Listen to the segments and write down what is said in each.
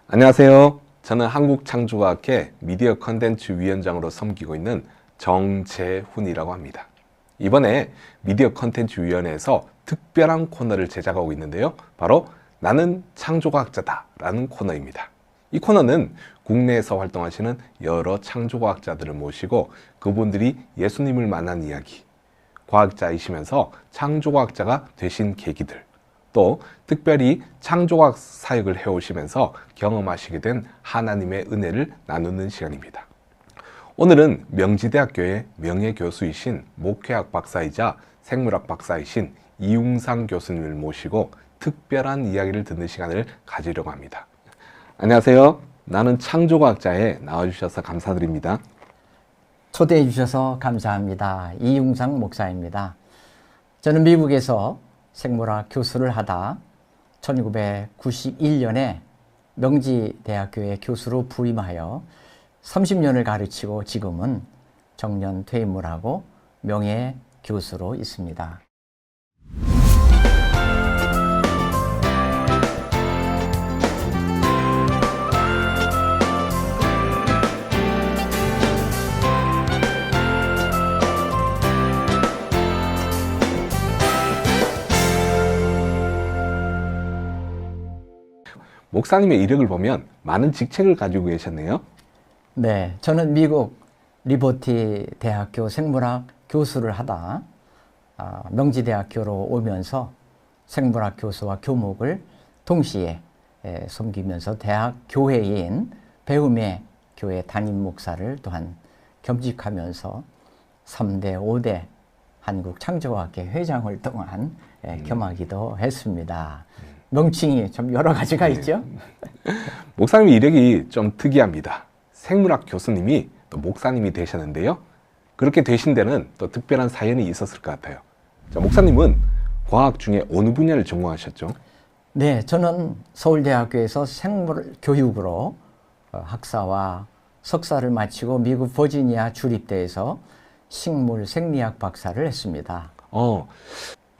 안녕하세요. 저는 한국창조과학회 미디어 컨텐츠 위원장으로 섬기고 있는 정재훈이라고 합니다. 이번에 미디어 컨텐츠 위원회에서 특별한 코너를 제작하고 있는데요. 바로 나는 창조과학자다 라는 코너입니다. 이 코너는 국내에서 활동하시는 여러 창조과학자들을 모시고 그분들이 예수님을 만난 이야기, 과학자이시면서 창조과학자가 되신 계기들, 또 특별히 창조과학 사역을 해오시면서 경험하시게 된 하나님의 은혜를 나누는 시간입니다. 오늘은 명지대학교의 명예교수이신 목회학 박사이자 생물학 박사이신 이웅상 교수님을 모시고 특별한 이야기를 듣는 시간을 가지려고 합니다. 안녕하세요. 나는 창조과학자에 나와주셔서 감사드립니다. 초대해 주셔서 감사합니다. 이웅상 목사입니다. 저는 미국에서 생물학 교수를 하다 1991년에 명지대학교의 교수로 부임하여 30년을 가르치고 지금은 정년 퇴임을 하고 명예교수로 있습니다. 목사님의 이력을 보면 많은 직책을 가지고 계셨네요. 네, 저는 미국 리버티 대학교 생물학 교수를 하다 명지대학교로 오면서 생물학 교수와 교목을 동시에 섬기면서 대학 교회인 배움의 교회 담임 목사를 또한 겸직하면서 3대, 5대 한국 창조학회 회장을 동안 겸하기도 했습니다. 명칭이 좀 여러 가지가 있죠. 목사님의 이력이 좀 특이합니다. 생물학 교수님이 또 목사님이 되셨는데요. 그렇게 되신 데는 또 특별한 사연이 있었을 것 같아요. 자, 목사님은 과학 중에 어느 분야를 전공하셨죠? 네, 저는 서울대학교에서 생물교육으로 학사와 석사를 마치고 미국 버지니아 주립대에서 식물생리학 박사를 했습니다.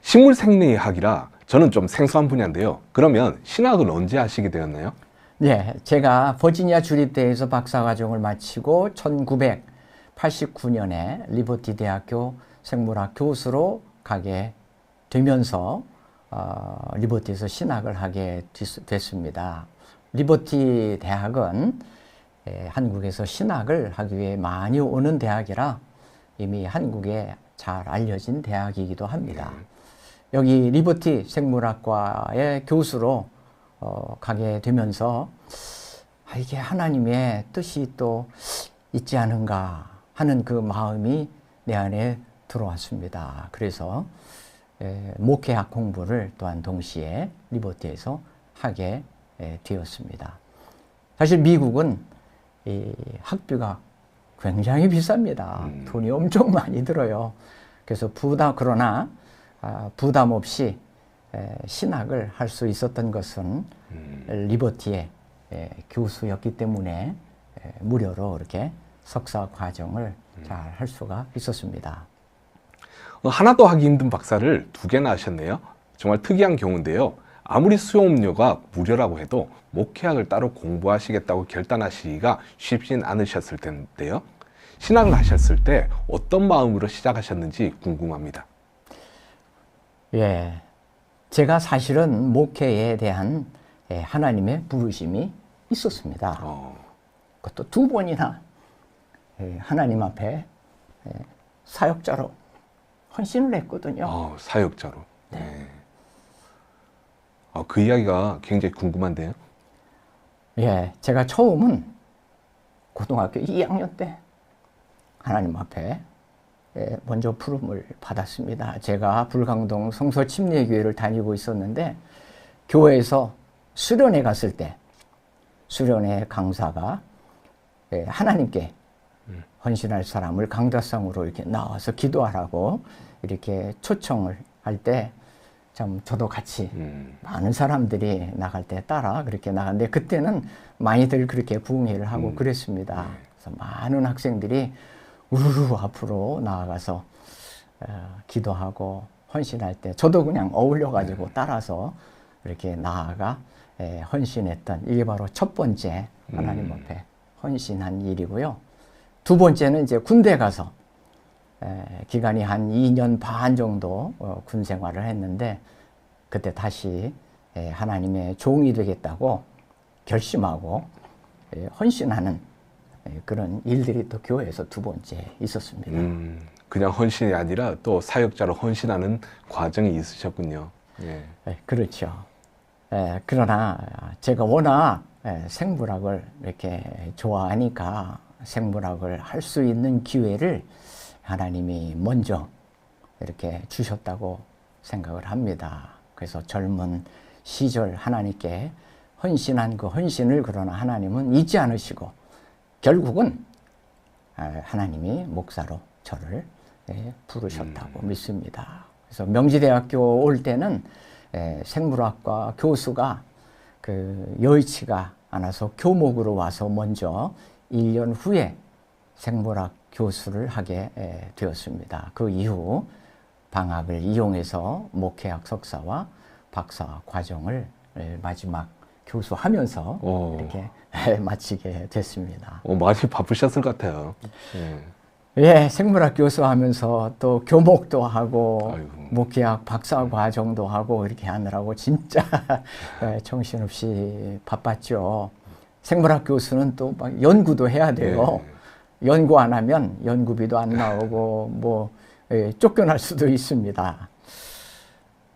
식물생리학이라 저는 좀 생소한 분야인데요. 그러면 신학은 언제 하시게 되었나요? 네, 제가 버지니아 주립대에서 박사과정을 마치고 1989년에 리버티 대학교 생물학 교수로 가게 되면서 리버티에서 신학을 하게 됐습니다. 리버티 대학은 한국에서 신학을 하기 위해 많이 오는 대학이라 이미 한국에 잘 알려진 대학이기도 합니다. 여기 리버티 생물학과의 교수로 가게 되면서 이게 하나님의 뜻이 또 있지 않은가 하는 그 마음이 내 안에 들어왔습니다. 그래서 목회학 공부를 또한 동시에 리버티에서 하게 되었습니다. 사실 미국은 이 학비가 굉장히 비쌉니다. 돈이 엄청 많이 들어요. 그래서 그러나 부담 없이 신학을 할 수 있었던 것은 리버티의 교수였기 때문에 무료로 이렇게 석사 과정을 잘 할 수가 있었습니다. 하나도 하기 힘든 박사를 2개나 하셨네요. 정말 특이한 경우인데요. 아무리 수업료가 무료라고 해도 목회학을 따로 공부하시겠다고 결단하시기가 쉽진 않으셨을 텐데요. 신학을 하셨을 때 어떤 마음으로 시작하셨는지 궁금합니다. 예, 제가 사실은 목회에 대한 하나님의 부르심이 있었습니다. 그것도 2번이나 하나님 앞에 사역자로 헌신을 했거든요. 사역자로. 네. 그 이야기가 굉장히 궁금한데요. 예, 제가 처음은 고등학교 2학년 때 하나님 앞에 먼저 부름을 받았습니다. 제가 불광동 성서침례교회를 다니고 있었는데 교회에서 수련회 갔을 때 수련회 강사가 하나님께 헌신할 사람을 강다상으로 이렇게 나와서 기도하라고 이렇게 초청을 할 때 참 저도 같이 많은 사람들이 나갈 때 따라 그렇게 나갔는데 그때는 많이들 그렇게 부흥회를 하고 그랬습니다. 그래서 많은 학생들이 우르르 앞으로 나아가서 기도하고 헌신할 때 저도 그냥 어울려가지고 따라서 이렇게 나아가 헌신했던 이게 바로 첫 번째 하나님 앞에 헌신한 일이고요. 두 번째는 이제 군대 가서 기간이 한 2년 반 정도 군 생활을 했는데 그때 다시 하나님의 종이 되겠다고 결심하고 헌신하는 그런 일들이 또 교회에서 두 번째 있었습니다. 그냥 헌신이 아니라 또 사역자로 헌신하는 과정이 있으셨군요. 예. 그렇죠. 그러나 제가 워낙 생물학을 이렇게 좋아하니까 생물학을 할 수 있는 기회를 하나님이 먼저 이렇게 주셨다고 생각을 합니다. 그래서 젊은 시절 하나님께 헌신한 그 헌신을 그러나 하나님은 잊지 않으시고 결국은 하나님이 목사로 저를 부르셨다고 믿습니다. 그래서 명지대학교 올 때는 생물학과 교수가 그 여의치가 않아서 교목으로 와서 먼저 1년 후에 생물학 교수를 하게 되었습니다. 그 이후 방학을 이용해서 목회학 석사와 박사 과정을 마지막 교수하면서 이렇게 마치게 됐습니다. 많이 바쁘셨을 것 같아요. 예, 생물학 교수하면서 또 교목도 하고 아이고. 목회학 박사 과정도 하고 이렇게 하느라고 진짜 정신없이 바빴죠. 생물학 교수는 또 막 연구도 해야 돼요. 연구 안 하면 연구비도 안 나오고 뭐 쫓겨날 수도 있습니다.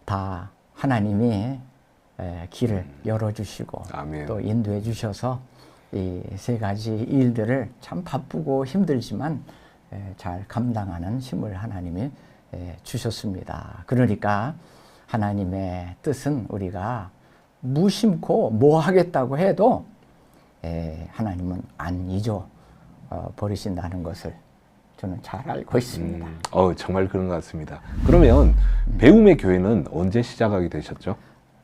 다 하나님이 길을 열어주시고 아멘. 또 인도해 주셔서 이 세 가지 일들을 참 바쁘고 힘들지만 잘 감당하는 힘을 하나님이 주셨습니다. 그러니까 하나님의 뜻은 우리가 무심코 뭐 하겠다고 해도 하나님은 안 잊어 버리신다는 것을 저는 잘 알고 있습니다. 정말 그런 것 같습니다. 그러면 배움의 교회는 언제 시작하게 되셨죠?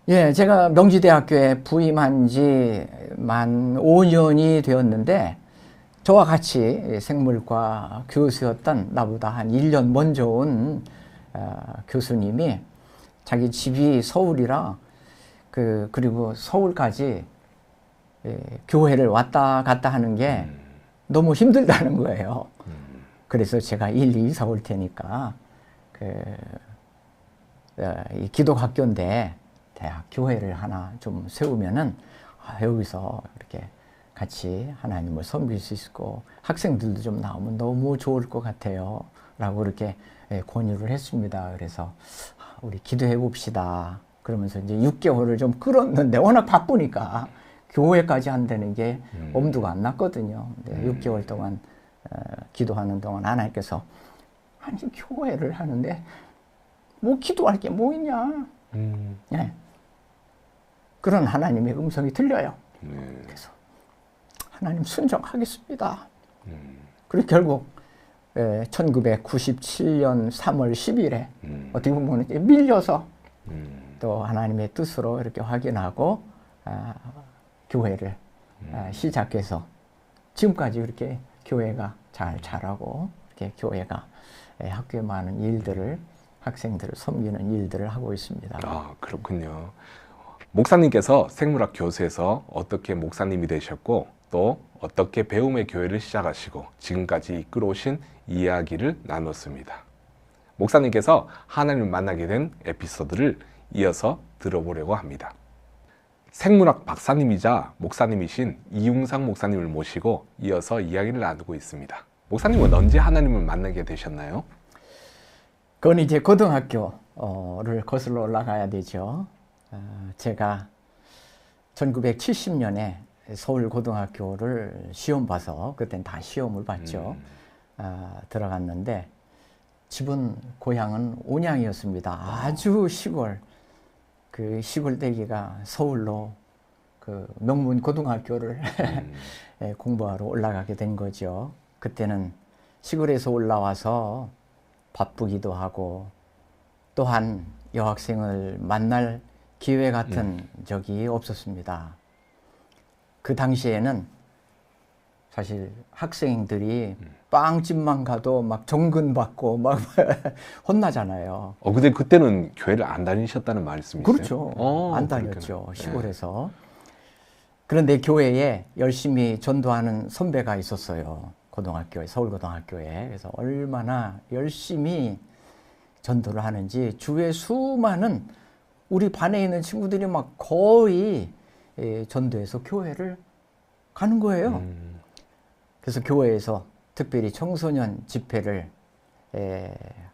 예, 제가 명지대학교에 부임한 지 만 5년이 되었는데 저와 같이 생물과 교수였던 나보다 한 1년 먼저 온 교수님이 자기 집이 서울이라 그리고 서울까지 교회를 왔다 갔다 하는 게 너무 힘들다는 거예요. 그래서 제가 일리 이사 올 테니까 이 기독학교인데 대학 교회를 하나 좀 세우면은 여기서 이렇게 같이 하나님을 섬길 수 있고 학생들도 좀 나오면 너무 좋을 것 같아요. 라고 이렇게 권유를 했습니다. 그래서 우리 기도해 봅시다. 그러면서 이제 6개월을 좀 끌었는데 워낙 바쁘니까 교회까지 한다는 게 엄두가 안 났거든요. 6개월 동안 기도하는 동안 하나님께서 아니 교회를 하는데 뭐 기도할 게 뭐 있냐. 네. 그런 하나님의 음성이 들려요. 그래서 하나님 순종하겠습니다. 그리고 결국 1997년 3월 10일에 어떻게 보면 밀려서 또 하나님의 뜻으로 이렇게 확인하고 교회를 시작해서 지금까지 이렇게 교회가 잘 자라고 이렇게 교회가 학교에 많은 일들을 학생들을 섬기는 일들을 하고 있습니다. 아, 그렇군요. 목사님께서 생물학 교수에서 어떻게 목사님이 되셨고 또 어떻게 배움의 교회를 시작하시고 지금까지 이끌어오신 이야기를 나눴습니다. 목사님께서 하나님을 만나게 된 에피소드를 이어서 들어보려고 합니다. 생물학 박사님이자 목사님이신 이웅상 목사님을 모시고 이어서 이야기를 나누고 있습니다. 목사님은 언제 하나님을 만나게 되셨나요? 그건 이제 고등학교를 거슬러 올라가야 되죠. 제가 1970년에 서울고등학교를 시험 봐서 그땐 다 시험을 봤죠. 들어갔는데 집은 고향은 온양이었습니다. 아주 시골. 그 시골 대기가 서울로 그 명문 고등학교를 공부하러 올라가게 된 거죠. 그때는 시골에서 올라와서 바쁘기도 하고 또한 여학생을 만날 기회 같은 적이 없었습니다. 그 당시에는 사실 학생들이 빵집만 가도 막 정근 받고 막 혼나잖아요. 근데 그때는 교회를 안 다니셨다는 말씀이세요? 그렇죠. 안 다녔죠. 그렇구나. 시골에서. 그런데 교회에 열심히 전도하는 선배가 있었어요. 고등학교에, 서울고등학교에. 그래서 얼마나 열심히 전도를 하는지 주위에 수많은 우리 반에 있는 친구들이 막 거의 전도해서 교회를 가는 거예요. 그래서 교회에서 특별히 청소년 집회를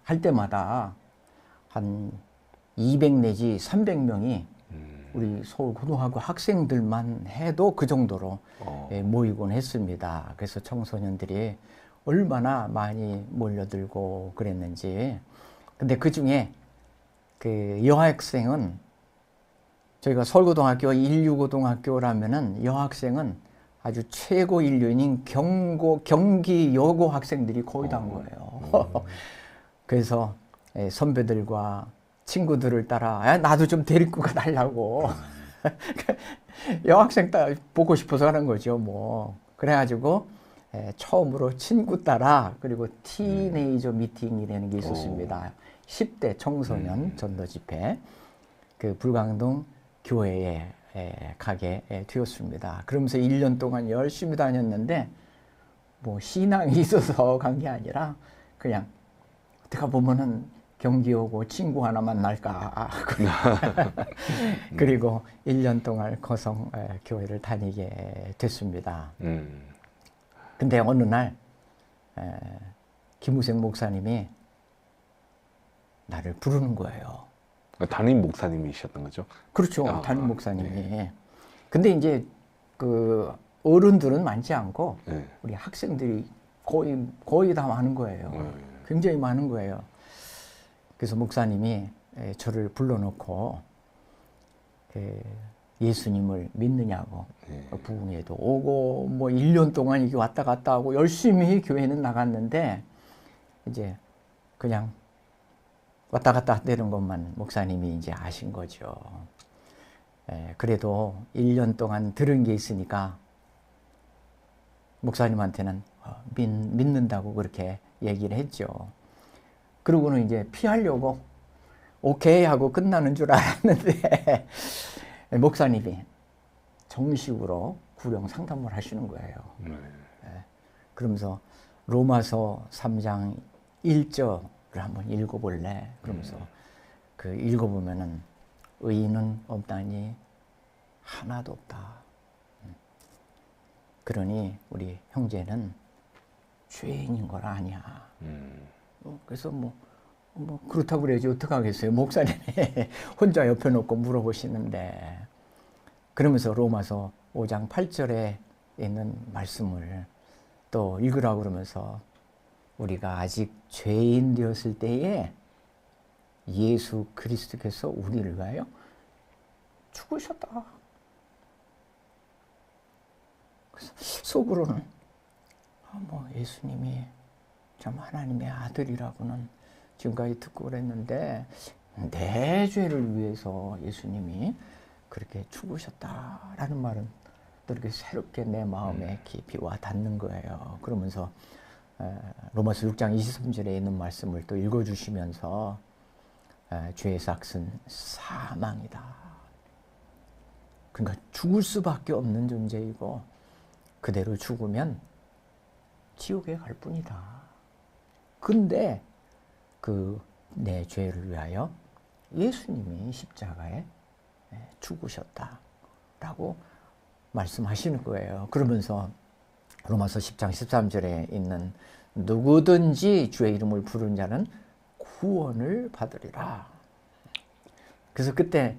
할 때마다 한 200 내지 300명이 우리 서울 고등학교 학생들만 해도 그 정도로 모이곤 했습니다. 그래서 청소년들이 얼마나 많이 몰려들고 그랬는지. 근데 그 중에 그 여학생은 저희가 서울고등학교 1유고등학교라면은 여학생은 아주 최고 인류인 경기 여고 학생들이 거의 다 온 거예요. 그래서 선배들과 친구들을 따라 나도 좀 데리고 가달라고 여학생 따라 보고 싶어서 하는 거죠. 뭐 그래가지고 처음으로 친구 따라 그리고 티네이저 미팅이라는 게 있었습니다. 10대 청소년 전도 집회 그 불광동 교회에 가게 되었습니다. 그러면서 1년 동안 열심히 다녔는데 뭐 신앙이 있어서 간 게 아니라 그냥 어떻게 보면은 경기 오고 친구 하나 만날까 그리고 1년 동안 거성 교회를 다니게 됐습니다. 근데 어느 날 김우생 목사님이 나를 부르는 거예요. 담임 목사님이셨던 거죠? 그렇죠. 담임 목사님이. 네. 근데 이제 그 어른들은 많지 않고 네. 우리 학생들이 거의 다 많은 거예요. 굉장히 많은 거예요. 그래서 목사님이 저를 불러놓고 예수님을 믿느냐고 부흥회도 오고 뭐 1년 동안 이게 왔다 갔다 하고 열심히 교회는 나갔는데 이제 그냥 왔다 갔다 되는 것만 목사님이 이제 아신 거죠. 그래도 1년 동안 들은 게 있으니까 목사님한테는 믿는다고 그렇게 얘기를 했죠. 그러고는 이제 피하려고 오케이 하고 끝나는 줄 알았는데 목사님이 정식으로 구령 상담을 하시는 거예요. 그러면서 로마서 3장 1절을 한번 읽어볼래? 그러면서 그 읽어보면은 의인은 없다니 하나도 없다. 그러니 우리 형제는 죄인인 걸 아냐. 그래서 뭐 그렇다고 그래야지 어떡하겠어요. 목사님이 혼자 옆에 놓고 물어보시는데 그러면서 로마서 5장 8절에 있는 말씀을 또 읽으라고 그러면서 우리가 아직 죄인 되었을 때에 예수 그리스도께서 우리를 위하여 죽으셨다. 그래서 속으로는 뭐 예수님이 참 하나님의 아들이라고는 지금까지 듣고 그랬는데 내 죄를 위해서 예수님이 그렇게 죽으셨다라는 말은 또 이렇게 새롭게 내 마음에 깊이 와 닿는 거예요. 그러면서 로마서 6장 23절에 있는 말씀을 또 읽어주시면서 죄의 삭은 사망이다. 그러니까 죽을 수밖에 없는 존재이고 그대로 죽으면 지옥에 갈 뿐이다. 근데 그 내 죄를 위하여 예수님이 십자가에 죽으셨다라고 말씀하시는 거예요. 그러면서 로마서 10장 13절에 있는 누구든지 주의 이름을 부르는 자는 구원을 받으리라. 그래서 그때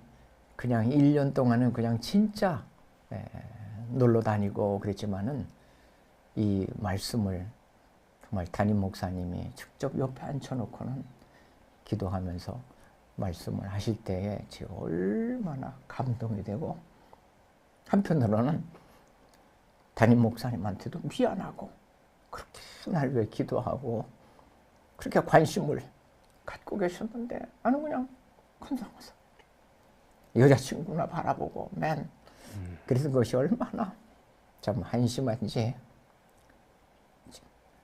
그냥 1년 동안은 그냥 진짜 놀러 다니고 그랬지만은 이 말씀을 정말 담임 목사님이 직접 옆에 앉혀놓고는 기도하면서 말씀을 하실 때에 제가 얼마나 감동이 되고 한편으로는 담임 목사님한테도 미안하고 그렇게 날 왜 기도하고 그렇게 관심을 갖고 계셨는데 나는 그냥 건성건성 여자친구나 바라보고 맨 그래서 그것이 얼마나 참 한심한지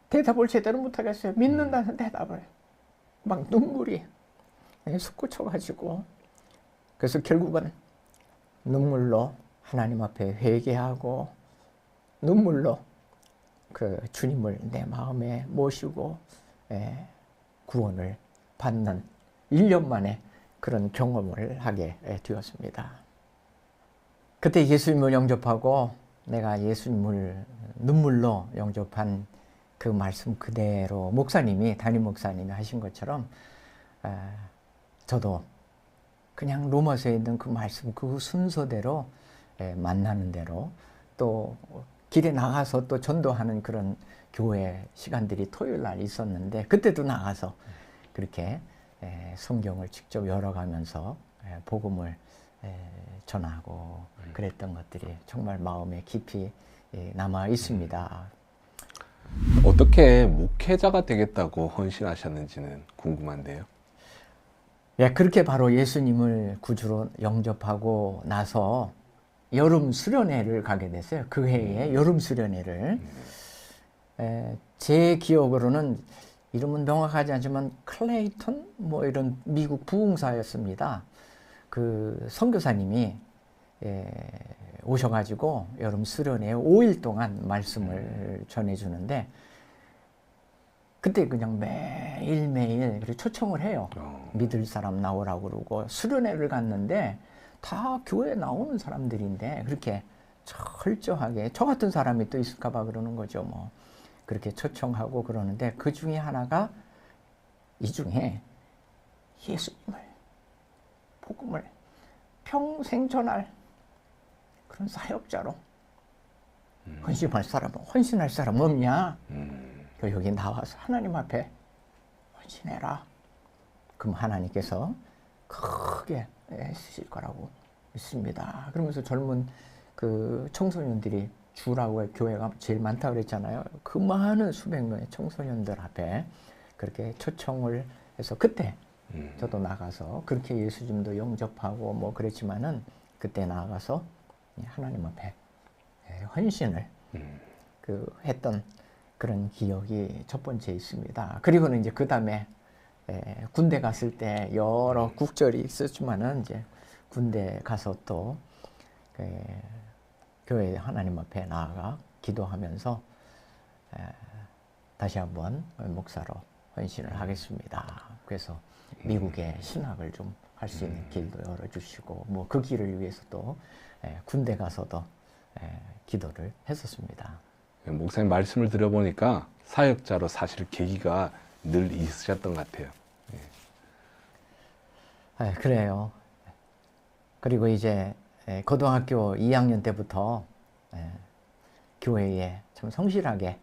대답을 제대로 못하겠어요. 믿는다는 대답을. 막 눈물이 솟구쳐가지고 그래서 결국은 눈물로 하나님 앞에 회개하고 눈물로 그 주님을 내 마음에 모시고 구원을 받는 1년 만에 그런 경험을 하게 되었습니다. 그때 예수님을 영접하고 내가 예수님을 눈물로 영접한 그 말씀 그대로 목사님이 담임 목사님이 하신 것처럼 저도 그냥 로마서에 있는 그 말씀 그 순서대로 만나는 대로 또 길에 나가서 또 전도하는 그런 교회 시간들이 토요일 날 있었는데 그때도 나가서 그렇게 성경을 직접 열어가면서 복음을 전하고 그랬던 것들이 정말 마음에 깊이 남아 있습니다. 어떻게 목회자가 되겠다고 헌신하셨는지는 궁금한데요. 그렇게 바로 예수님을 구주로 영접하고 나서 여름 수련회를 가게 됐어요. 그 해에 여름 수련회를. 제 기억으로는 이름은 명확하지 않지만 클레이턴 뭐 이런 미국 부흥사였습니다. 그 선교사님이 오셔가지고 여름 수련회에 5일 동안 말씀을 전해주는데 그때 그냥 매일매일 초청을 해요. 믿을 사람 나오라고 그러고 수련회를 갔는데 다 교회에 나오는 사람들인데 그렇게 철저하게 저 같은 사람이 또 있을까 봐 그러는 거죠. 뭐 그렇게 초청하고 그러는데 그 중에 하나가 이 중에 예수님을 복음을 평생 전할 그런 사역자로 헌신할 사람 없냐? 여기 나와서 하나님 앞에 헌신해라. 그럼 하나님께서 크게 쓰실 거라고 믿습니다. 그러면서 젊은 그 청소년들이 주라고 교회가 제일 많다 그랬잖아요. 그 많은 수백 명의 청소년들 앞에 그렇게 초청을 해서 그때 저도 나가서 그렇게 예수님도 영접하고 뭐 그랬지만은 그때 나가서 하나님 앞에 헌신을 했던 그런 기억이 첫 번째 있습니다. 그리고는 이제 그 다음에 군대 갔을 때 여러 국절이 있었지만은 이제 군대 가서 또 교회 하나님 앞에 나아가 기도하면서 다시 한번 목사로 헌신을 하겠습니다. 그래서 미국의 신학을 좀 할 수 있는 길도 열어주시고 뭐 그 길을 위해서 또 군대 가서도 기도를 했었습니다. 목사님 말씀을 들어보니까 사역자로 사실 계기가 늘 있으셨던 것 같아요. 그래요. 그리고 이제 고등학교 2학년 때부터 교회에 참 성실하게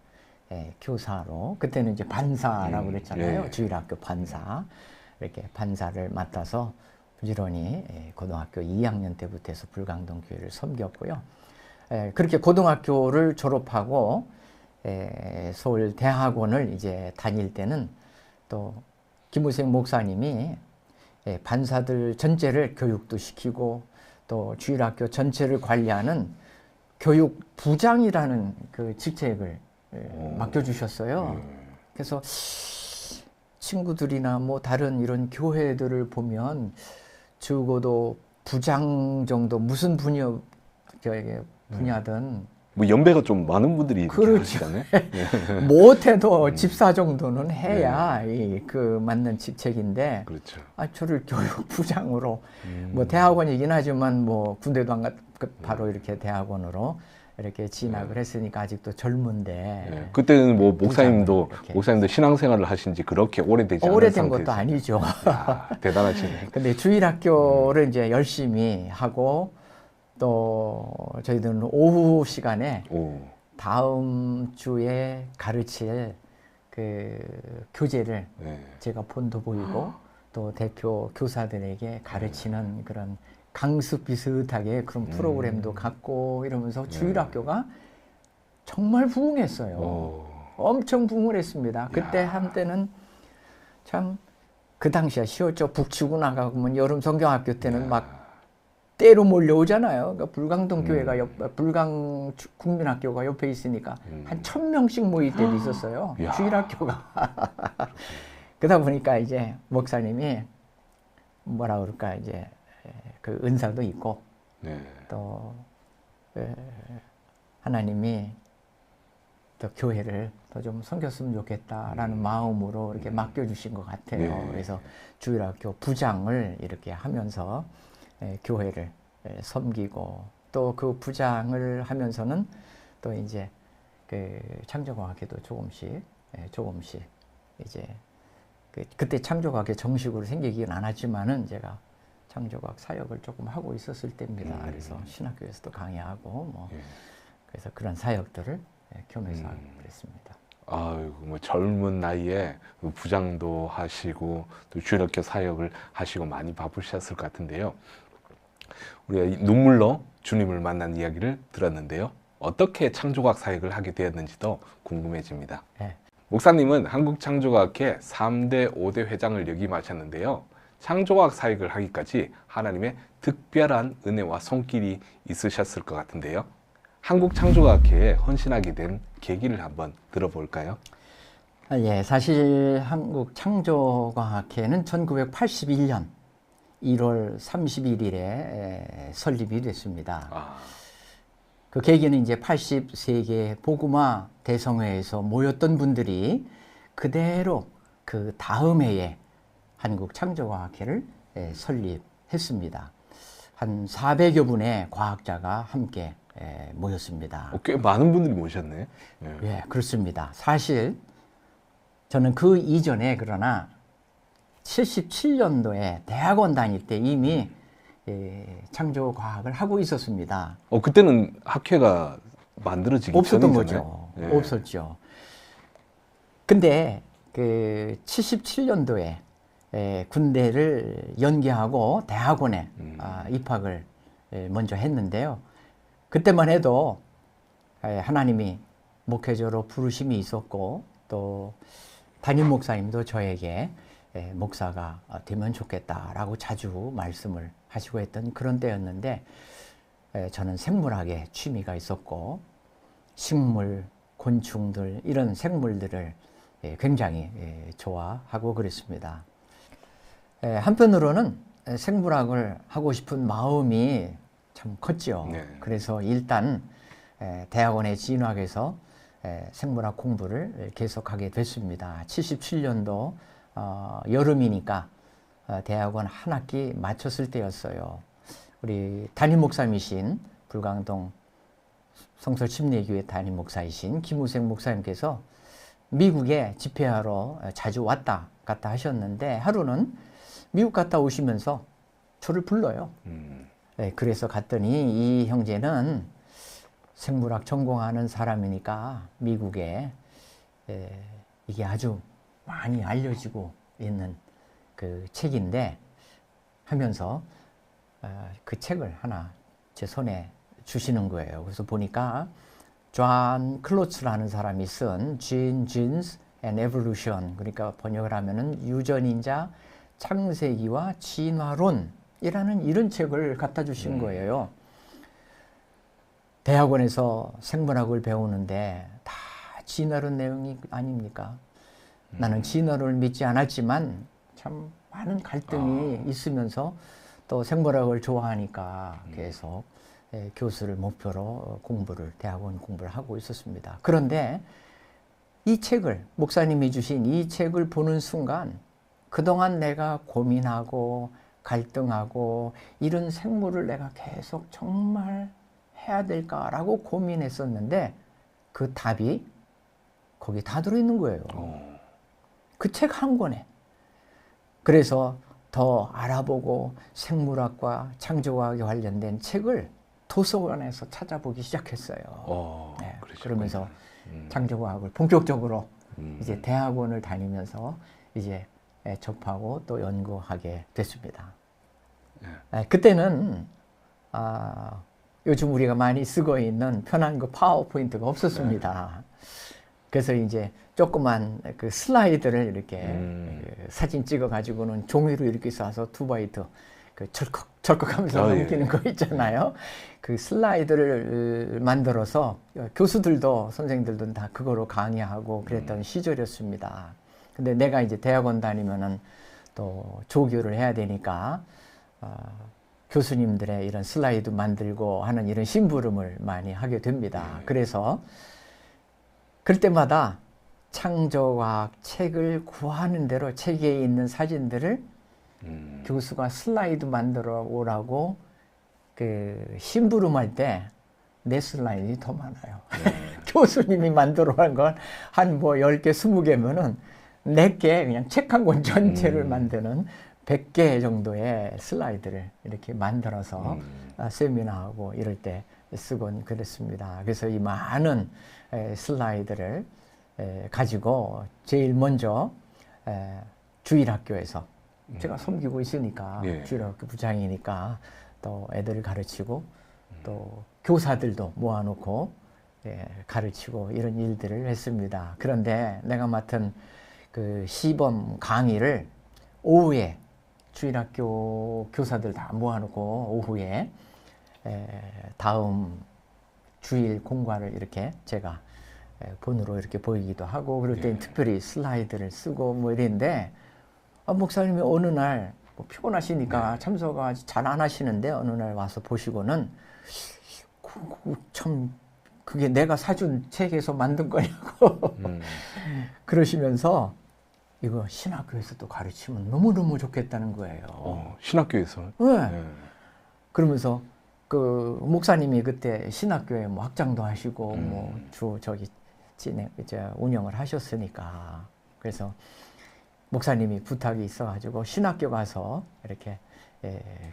교사로 그때는 이제 반사라고 그랬잖아요. 주일학교 반사 이렇게 반사를 맡아서 부지런히 고등학교 2학년 때부터 해서 불광동 교회를 섬겼고요. 그렇게 고등학교를 졸업하고 서울 대학원을 이제 다닐 때는 또 김우생 목사님이 반사들 전체를 교육도 시키고 또 주일학교 전체를 관리하는 교육부장이라는 그 직책을 맡겨주셨어요. 그래서 친구들이나 뭐 다른 이런 교회들을 보면 적어도 부장 정도 무슨 분야든 뭐 연배가 좀 많은 분들이 그렇죠. 하시잖아요. 못해도 집사 정도는 해야 그 맞는 직책인데 그렇죠. 저를 교육부장으로 뭐 대학원이긴 하지만 뭐 군대도 안 바로 이렇게 대학원으로 이렇게 진학을 했으니까 아직도 젊은데 그때는 뭐 목사님도 신앙생활을 하신 지 그렇게 오래되지 않은 오래된 상태에서. 것도 아니죠. 야, 대단하시네. 근데 주일학교를 이제 열심히 하고 또 저희들은 오후 시간에 다음 주에 가르칠 그 교재를 제가 본도 보이고 또 대표 교사들에게 가르치는 그런 강습 비슷하게 그런 프로그램도 갖고 이러면서 주일학교가 정말 부흥했어요. 엄청 부흥을 했습니다. 그때 한때는 참 그 당시야 쉬웠죠. 북치고 나가면 여름 성경학교 때는 막 때로 몰려오잖아요. 그러니까 불광동 교회가 불광 국민학교가 옆에 있으니까 한 1,000명씩 모일 때도 있었어요. 이야. 주일학교가. 그러다 보니까 이제 목사님이 뭐라 그럴까 이제 그 은사도 있고 네. 또 하나님이 또 교회를 더 좀 섬겼으면 좋겠다라는 마음으로 이렇게 맡겨주신 것 같아요. 네. 그래서 주일학교 부장을 이렇게 하면서 교회를 섬기고 또 그 부장을 하면서는 또 이제 그 창조과학회도 조금씩 이제 그때 창조과학회 정식으로 생기긴 않았지만은 제가 창조과학 사역을 조금 하고 있었을 때입니다. 그래서 신학교에서도 강의하고 뭐 그래서 그런 사역들을 겸해서 하고 그랬습니다. 아유, 뭐 젊은 나이에 부장도 하시고 또 주일학교 사역을 하시고 많이 바쁘셨을 것 같은데요. 우리가 눈물로 주님을 만난 이야기를 들었는데요. 어떻게 창조과학 사역을 하게 되었는지도 궁금해집니다. 네. 목사님은 한국창조과학회 3대 5대 회장을 역임하셨는데요. 창조과학 사역을 하기까지 하나님의 특별한 은혜와 손길이 있으셨을 것 같은데요. 한국창조과학회에 헌신하게 된 계기를 한번 들어볼까요? 예, 사실 한국창조과학회는 1981년 1월 31일에 설립이 됐습니다. 그 계기는 이제 80세계 복음화 대성회에서 모였던 분들이 그대로 그 다음 해에 한국창조과학회를 설립했습니다. 한 400여 분의 과학자가 함께 모였습니다. 꽤 많은 분들이 모셨네. 예, 그렇습니다. 사실 저는 그 이전에 그러나 77년도에 대학원 다닐 때 이미 창조과학을 하고 있었습니다. 그때는 학회가 만들어지기 없었던 전이잖아요. 거죠. 예. 없었죠. 근데 그 77년도에 군대를 연기하고 대학원에 입학을 먼저 했는데요. 그때만 해도 하나님이 목회자로 부르심이 있었고 또 담임 목사님도 저에게 목사가 되면 좋겠다라고 자주 말씀을 하시고 했던 그런 때였는데 저는 생물학에 취미가 있었고 식물, 곤충들 이런 생물들을 굉장히 좋아하고 그랬습니다. 한편으로는 생물학을 하고 싶은 마음이 참 컸죠. 네. 그래서 일단 대학원에 진학해서 생물학 공부를 계속하게 됐습니다. 77년도 여름이니까 대학원 한 학기 마쳤을 때였어요. 우리 담임 목사님이신 불광동 성서 침례교회 담임 목사이신 김우생 목사님께서 미국에 집회하러 자주 왔다 갔다 하셨는데 하루는 미국 갔다 오시면서 저를 불러요. 그래서 갔더니 이 형제는 생물학 전공하는 사람이니까 미국에 이게 아주 많이 알려지고 있는 그 책인데 하면서 그 책을 하나 제 손에 주시는 거예요. 그래서 보니까 존 클로츠라는 사람이 쓴 Gene, Genes and Evolution, 그러니까 번역을 하면은 유전인자 창세기와 진화론이라는 이런 책을 갖다 주신 거예요. 대학원에서 생물학을 배우는데 다 진화론 내용이 아닙니까? 나는 진화론을 믿지 않았지만 참 많은 갈등이 있으면서 또 생물학을 좋아하니까 계속 교수를 목표로 대학원 공부를 하고 있었습니다. 그런데 이 책을, 목사님이 주신 이 책을 보는 순간 그동안 내가 고민하고 갈등하고 이런 생물을 내가 계속 정말 해야 될까라고 고민했었는데 그 답이 거기 다 들어있는 거예요. 그 책 한 권에. 그래서 더 알아보고 생물학과 창조과학에 관련된 책을 도서관에서 찾아보기 시작했어요. 네, 그러면서 창조과학을 본격적으로 이제 대학원을 다니면서 이제 접하고 또 연구하게 됐습니다. 그때는 요즘 우리가 많이 쓰고 있는 편한 그 파워포인트가 없었습니다. 그래서 이제 조그만 그 슬라이드를 이렇게 그 사진 찍어 가지고는 종이로 이렇게 싸서 2x2 그 철컥철컥하면서 아, 예. 넘기는 거 있잖아요. 그 슬라이드를 만들어서 교수들도 선생님들도 다 그거로 강의하고 그랬던 시절이었습니다. 근데 내가 이제 대학원 다니면은 또 조교를 해야 되니까 교수님들의 이런 슬라이드 만들고 하는 이런 심부름을 많이 하게 됩니다. 그래서 그럴 때마다 창조과학 책을 구하는 대로 책에 있는 사진들을 교수가 슬라이드 만들어 오라고 그 심부름할 때 내 슬라이드가 더 많아요. 교수님이 만들어 온 건 한 뭐 10개, 20개면은 내게 그냥 책 한 권 전체를 만드는 100개 정도의 슬라이드를 이렇게 만들어서 세미나하고 이럴 때 쓰곤 그랬습니다. 그래서 이 많은 슬라이드를 가지고 제일 먼저 주일학교에서 제가 섬기고 있으니까 예. 주일학교 부장이니까 또 애들을 가르치고 또 교사들도 모아놓고 가르치고 이런 일들을 했습니다. 그런데 내가 맡은 그 시범 강의를 오후에 주일학교 교사들 다 모아놓고 오후에 다음 주일 공과를 이렇게 제가 본으로 이렇게 보이기도 하고 그럴 때 특별히 슬라이드를 쓰고 뭐 이랬는데 목사님이 어느 날 뭐 피곤하시니까 참석 잘 안 하시는데 어느 날 와서 보시고는 참 그게 내가 사준 책에서 만든 거냐고 그러시면서 이거 신학교에서도 가르치면 너무너무 좋겠다는 거예요. 신학교에서? 네. 네. 그러면서 그 목사님이 그때 신학교에 뭐 학장도 하시고 뭐 운영을 하셨으니까 그래서 목사님이 부탁이 있어가지고 신학교 가서 이렇게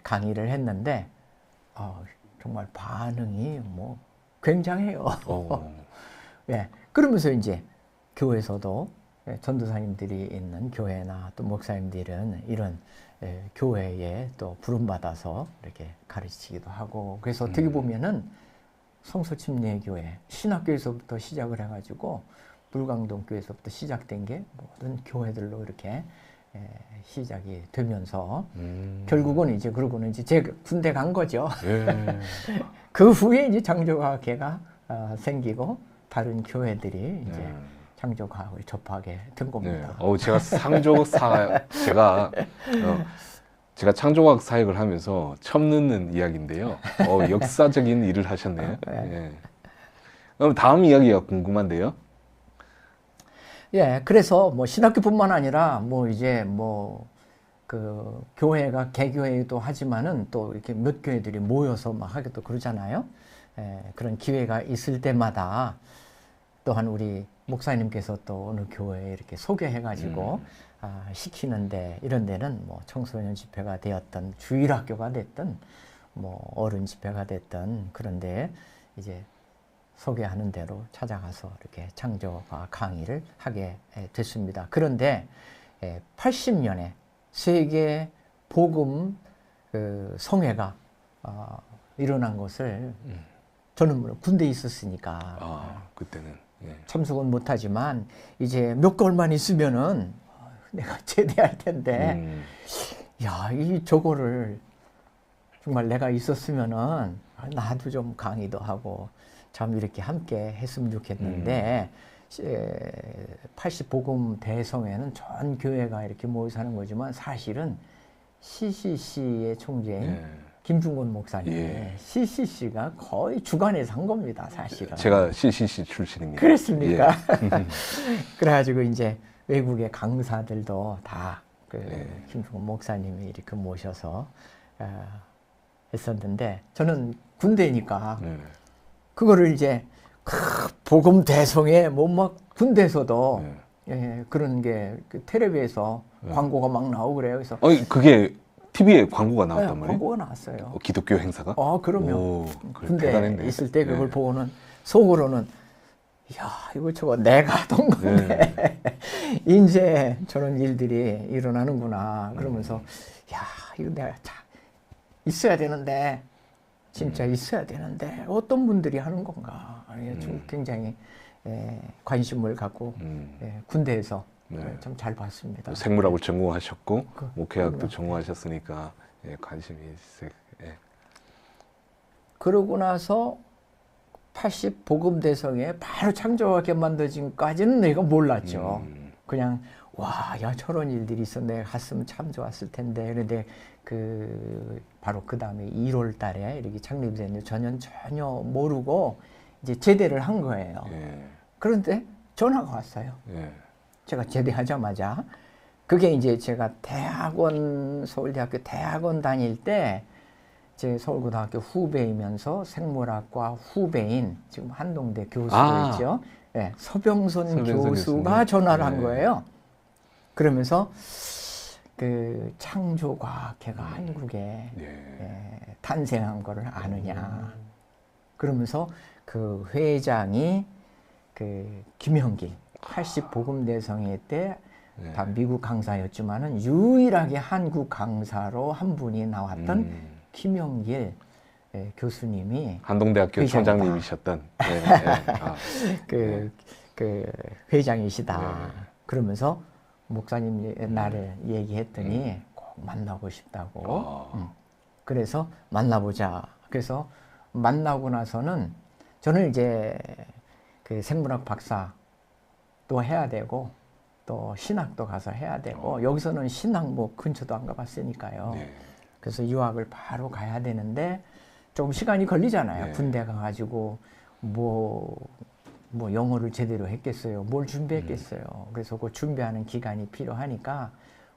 강의를 했는데 정말 반응이 뭐 굉장해요. 예. 그러면서 이제 교회에서도 전도사님들이 있는 교회나 또 목사님들은 이런 교회에 또 부름받아서 이렇게 가르치기도 하고 그래서 어떻게 보면은 성서침례교회 신학교에서부터 시작을 해가지고 불광동 교회에서부터 시작된 게 모든 교회들로 이렇게 시작이 되면서 결국은 이제 그러고는 이제 제가 군대 간 거죠. 예. 그 후에 이제 창조과학회가 생기고 다른 교회들이 이제 창조과학을 접하게 된 겁니다. 제가 창조과학 사역을 하면서 처음 듣는 이야기인데요. 역사적인 일을 하셨네요. 예. 그럼 다음 이야기가 궁금한데요. 예, 그래서 뭐 신학교뿐만 아니라 뭐 이제 뭐 그 교회가 개교회도 하지만은 또 이렇게 몇 교회들이 모여서 막 하기도 그러잖아요. 그런 기회가 있을 때마다 또한 우리 목사님께서 또 어느 교회에 이렇게 소개해가지고 시키는데 이런 데는 뭐 청소년 집회가 되었던 주일학교가 됐든 뭐 어른 집회가 됐든 그런데 이제 소개하는 대로 찾아가서 이렇게 창조과학 강의를 하게 됐습니다. 그런데 80년에 세계 복음 성회가 일어난 것을 저는 물론 군대에 있었으니까 그때는 참석은 못하지만 이제 몇 개월만 있으면은 내가 제대할 텐데 야, 저거를 정말 내가 있었으면은 나도 좀 강의도 하고 참 이렇게 함께 했으면 좋겠는데 80복음 대성회는 전 교회가 이렇게 모여서 하는 거지만 사실은 CCC의 총재인 김중곤 목사님 CCC가 거의 주관해서 한 겁니다. 사실은. 제가 CCC 출신입니다. 그렇습니까? 그래가지고 이제 외국의 강사들도 다 김중곤 목사님이 이렇게 모셔서 했었는데 저는 군대니까 그거를 이제 복음 대성회 뭐 막 군대에서도 그런 게 그 텔레비에서 광고가 막 나오고 그래요. 그래서 그게 TV에 광고가 나왔단 말이에요? 광고가 나왔어요. 기독교 행사가? 그럼요. 군대 대단했네. 있을 때 그걸 보고는 속으로는 야, 이거 저거 내가 하던 건데 이제 저런 일들이 일어나는구나 그러면서 야, 이거 내가 있어야 되는데 진짜 있어야 되는데 어떤 분들이 하는 건가 좀 굉장히 관심을 갖고 군대에서 참 잘 봤습니다. 생물학을 전공하셨고 목회학도 전공하셨으니까 예, 관심이 있어요. 예. 그러고 나서 80 복음대성에 바로 창조하게 만들어진까지는 내가 몰랐죠. 그냥 와, 야 저런 일들이 있었네. 갔으면 참 좋았을 텐데. 그런데 바로 그 다음에 1월 달에 이렇게 창립이 됐는데 전혀 모르고 이제 제대를 한 거예요. 예. 그런데 전화가 왔어요. 예. 제가 제대하자마자. 그게 이제 제가 서울대학교 대학원 다닐 때 제 서울고등학교 후배이면서 생물학과 후배인 지금 한동대 교수였죠. 네, 서병선 교수가 교수님. 전화를 한 네. 거예요. 그러면서 그 창조과학회가 한국에 탄생한 거를 아느냐. 그러면서 그 회장이 그 김형길 80 복음대성회 때 다 미국 강사였지만은 유일하게 한국 강사로 한 분이 나왔던 김영길 교수님이 한동대학교 회장이다. 총장님이셨던 그 회장이시다. 네. 그러면서 목사님 나를 얘기했더니 꼭 만나고 싶다고. 그래서 만나보자. 그래서 만나고 나서는 저는 이제 그 생물학 박사도 해야 되고 또 신학도 가서 해야 되고 여기서는 신학 뭐 근처도 안 가봤으니까요. 네. 그래서 유학을 바로 가야 되는데 조금 시간이 걸리잖아요. 네. 군대 가가지고 뭐 영어를 제대로 했겠어요. 뭘 준비했겠어요. 그래서 그 준비하는 기간이 필요하니까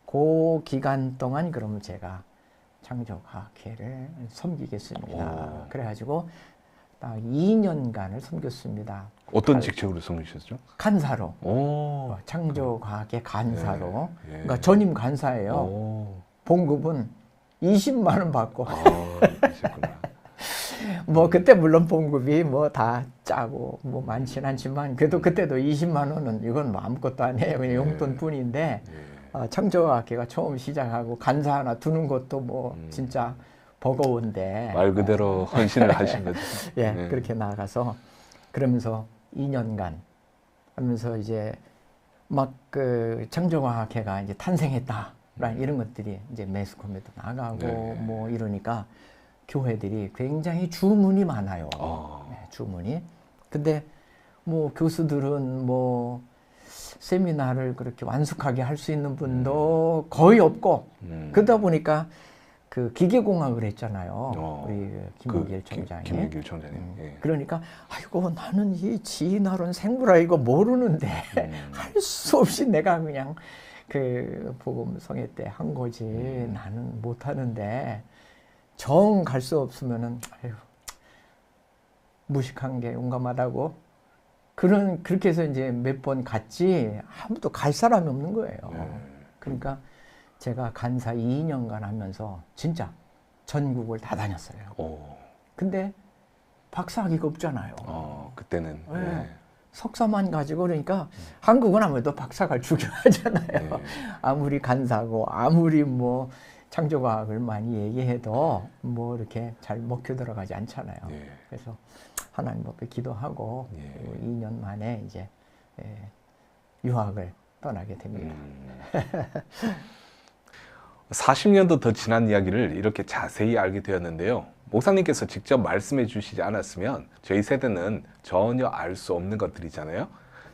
그 기간 동안 그러면 제가 창조과학회를 섬기겠습니다. 그래가지고 딱 2년간을 섬겼습니다. 어떤 직책으로 섬기셨죠? 간사로. 오. 창조과학회 간사로. 예. 그러니까 전임 간사예요. 오. 봉급은 20만 원 받고. 그러셨구나. 뭐 그때 물론 봉급이 뭐 다 짜고 뭐 많지는 않지만 그래도 그때도 20만 원은 이건 뭐 아무것도 아니에요. 그냥 용돈뿐인데 창조과학회가 처음 시작하고 간사 하나 두는 것도 뭐 진짜 버거운데 말 그대로 헌신을 하신 거죠. 예, 그렇게 나가서 그러면서 2년간 하면서 이제 막 그 창조과학회가 이제 탄생했다라는 이런 것들이 이제 매스컴에도 나가고 뭐 이러니까 교회들이 굉장히 주문이 많아요. 네, 주문이. 근데 뭐 교수들은 뭐 세미나를 그렇게 완숙하게 할 수 있는 분도 거의 없고 그러다 보니까 그 기계공학을 했잖아요. 우리 김영길 총장이. 김영길 총장님. 예. 그러니까 아이고 나는 이 지인화론 생물학 이거 모르는데 할 수 없이 내가 그냥 그 복음성회 때 한 거지. 나는 못 하는데 정 갈 수 없으면은 아유 무식한 게 용감하다고 그렇게 해서 이제 몇 번 갔지 아무도 갈 사람이 없는 거예요. 그러니까 제가 간사 2년간 하면서 진짜 전국을 다 다녔어요. 근데 박사학위가 없잖아요. 그때는. 네. 석사만 가지고 그러니까 한국은 아무래도 박사가 중요하잖아요. 아무리 간사고 아무리 뭐 창조과학을 많이 얘기해도 뭐 이렇게 잘 먹혀 들어가지 않잖아요. 그래서 하나님 앞에 기도하고 2년 만에 이제 유학을 떠나게 됩니다. 40년도 더 지난 이야기를 이렇게 자세히 알게 되었는데요. 목사님께서 직접 말씀해 주시지 않았으면 저희 세대는 전혀 알 수 없는 것들이잖아요.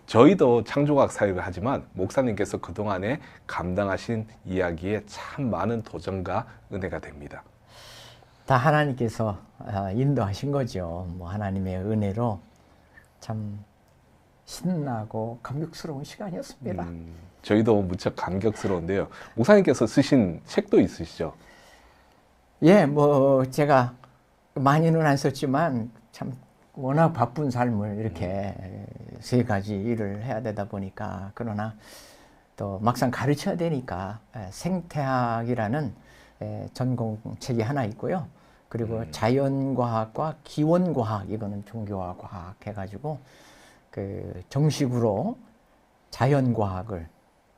저희도 창조과학 사역을 하지만 목사님께서 그동안에 감당하신 이야기에 참 많은 도전과 은혜가 됩니다. 다 하나님께서 인도하신 거죠. 뭐 하나님의 은혜로 참 신나고 감격스러운 시간이었습니다. 저희도 무척 감격스러운데요. 목사님께서 쓰신 책도 있으시죠? 예, 뭐 제가 많이는 안 썼지만 참 워낙 바쁜 삶을 이렇게 세 가지 일을 해야 되다 보니까 그러나 또 막상 가르쳐야 되니까 생태학이라는 전공책이 하나 있고요. 그리고 자연과학과 기원과학 이거는 종교와 과학 해가지고 그 정식으로 자연과학을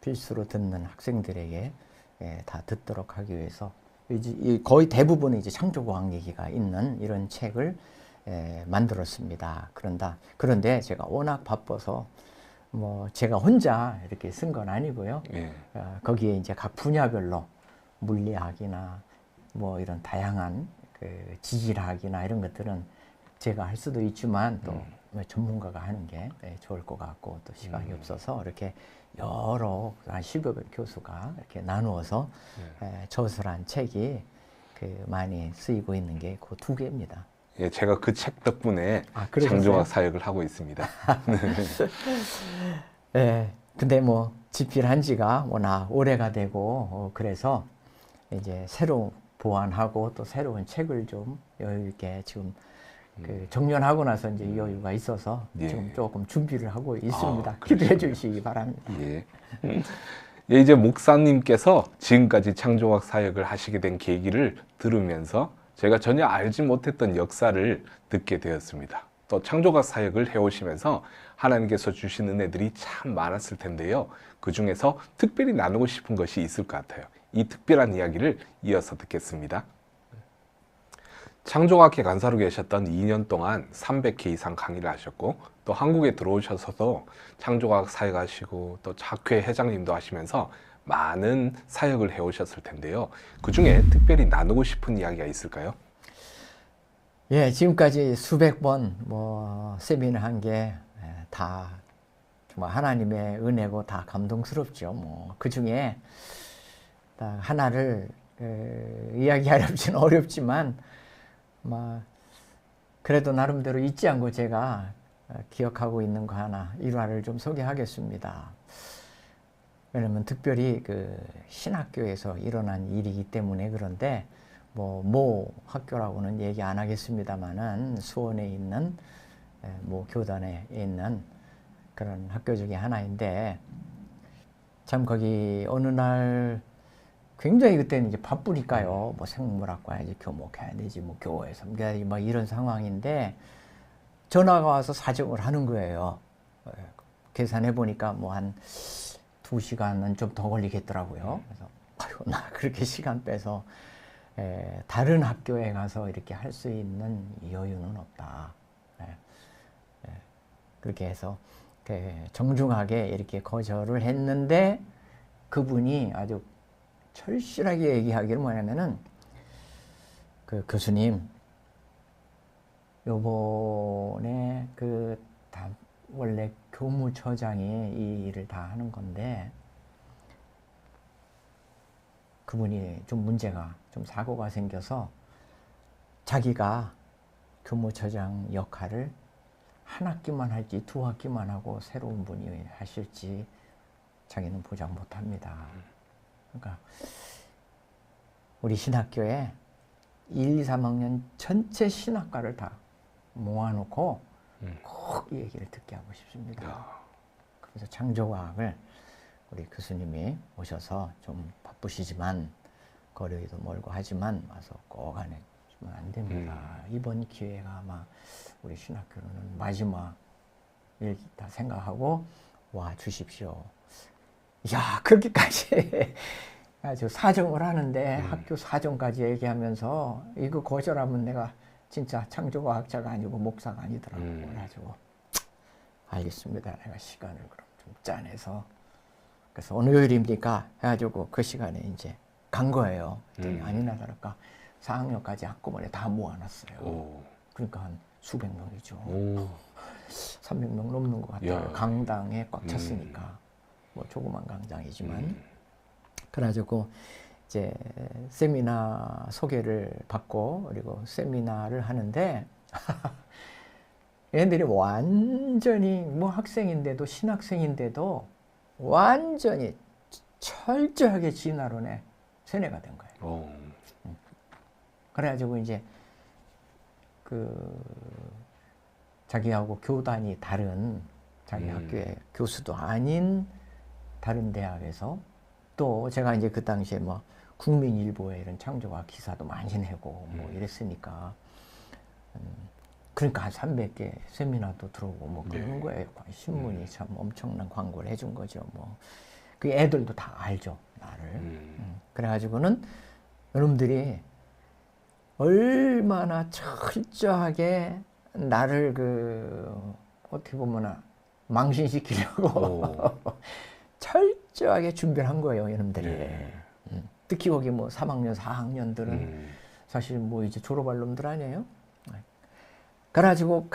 필수로 듣는 학생들에게 다 듣도록 하기 위해서 거의 대부분은 이제 창조과학 얘기가 있는 이런 책을 만들었습니다. 그런데 제가 워낙 바빠서 뭐 제가 혼자 이렇게 쓴 건 아니고요. 거기에 이제 각 분야별로 물리학이나 뭐 이런 다양한 그 지질학이나 이런 것들은 제가 할 수도 있지만 또 전문가가 하는 게 좋을 것 같고 또 시간이 없어서 이렇게 여러 한 10여 개 교수가 이렇게 나누어서 저술한 책이 그 많이 쓰이고 있는 게 그 두 개입니다. 예, 제가 그 책 덕분에 그러셨어요? 창조학 사역을 하고 있습니다. 예, 근데 뭐 집필한 지가 워낙 오래가 되고 그래서 이제 새로 보완하고 또 새로운 책을 좀 여유 있게 지금 그 정년하고 나서 이제 여유가 있어서 예. 지금 조금 준비를 하고 있습니다. 그러시구나. 기도해 주시기 바랍니다. 예. 예, 이제 목사님께서 지금까지 창조학 사역을 하시게 된 계기를 들으면서 제가 전혀 알지 못했던 역사를 듣게 되었습니다. 또 창조학 사역을 해오시면서 하나님께서 주신 은혜들이 참 많았을 텐데요. 그 중에서 특별히 나누고 싶은 것이 있을 것 같아요. 이 특별한 이야기를 이어서 듣겠습니다. 창조학회 간사로 계셨던 2년 동안 300회 이상 강의를 하셨고 또 한국에 들어오셔서도 창조학 사역하시고 또 학회 회장님도 하시면서 많은 사역을 해오셨을 텐데요. 그 중에 특별히 나누고 싶은 이야기가 있을까요? 예, 지금까지 수백 번 뭐 세미나 한 게 다 정말 하나님의 은혜고 다 감동스럽죠. 뭐 그 중에 딱 하나를 이야기하려면 어렵지만 막 그래도 나름대로 잊지 않고 제가 기억하고 있는 거 하나 일화를 좀 소개하겠습니다. 왜냐면 특별히 그 신학교에서 일어난 일이기 때문에 그런데 모 학교라고는 얘기 안 하겠습니다만은 수원에 있는 모 교단에 있는 그런 학교 중에 하나인데 참 거기 어느 날 굉장히 그때는 이제 바쁘니까요. 뭐 생물학과에 이제 교목해야 되지, 뭐 교회 섬겨야 되지, 막 이런 상황인데 전화가 와서 사정을 하는 거예요. 계산해 보니까 뭐 한 2시간은 좀 더 걸리겠더라고요. 그래서 아유, 나 그렇게 시간 빼서 다른 학교에 가서 이렇게 할 수 있는 여유는 없다. 그렇게 해서 정중하게 이렇게 거절을 했는데 그분이 아주 철실하게 얘기하기를 뭐냐면은 그 교수님 요번에 원래 교무처장이 이 일을 다 하는 건데 그분이 좀 문제가 좀 사고가 생겨서 자기가 교무처장 역할을 한 학기만 할지 2학기만 하고 새로운 분이 하실지 자기는 보장 못합니다. 그러니까 우리 신학교에 1, 2, 3학년 전체 신학과를 다 모아놓고 꼭 이 얘기를 듣게 하고 싶습니다. 그래서 창조과학을 우리 교수님이 오셔서 좀 바쁘시지만 거리도 멀고 하지만 와서 꼭 안 해주면 안 됩니다. 이번 기회가 아마 우리 신학교로는 마지막 일이다 생각하고 와 주십시오. 야, 그렇게까지 아주 사정을 하는데 학교 사정까지 얘기하면서 이거 거절하면 내가 진짜 창조과학자가 아니고 목사가 아니더라고. 그래가지고 알겠습니다. 내가 시간을 그럼 좀 짜내서 그래서 어느 요일입니까? 해가지고 그 시간에 이제 간 거예요. 아니나 다를까 4학년까지 한꺼번에 다 모아놨어요. 그러니까 한 수백 명이죠. 300명 넘는 것 같아요. 야. 강당에 꽉 찼으니까. 뭐 조그만 강당이지만. 그래가지고 이제 세미나 소개를 받고 그리고 세미나를 하는데 얘들이 완전히 뭐 학생인데도 신학생인데도 완전히 철저하게 진화론에 세뇌가 된 거예요. 그래가지고 이제 자기하고 교단이 다른 자기 학교의 교수도 아닌 다른 대학에서 또 제가 이제 그 당시에 뭐 국민일보에 이런 창조과학 기사도 많이 내고 뭐 이랬으니까 그러니까 한 300개 세미나도 들어오고 뭐 그런 거예요. 신문이 참 엄청난 광고를 해준 거죠. 뭐 그 애들도 다 알죠 나를. 그래가지고는 여러분들이 얼마나 철저하게 나를 어떻게 보면 망신시키려고 철저하게 준비를 한 거예요, 여러분들이. 특히 거기 뭐 3학년, 4학년들은 사실 뭐 이제 졸업할 놈들 아니에요? 그래가지고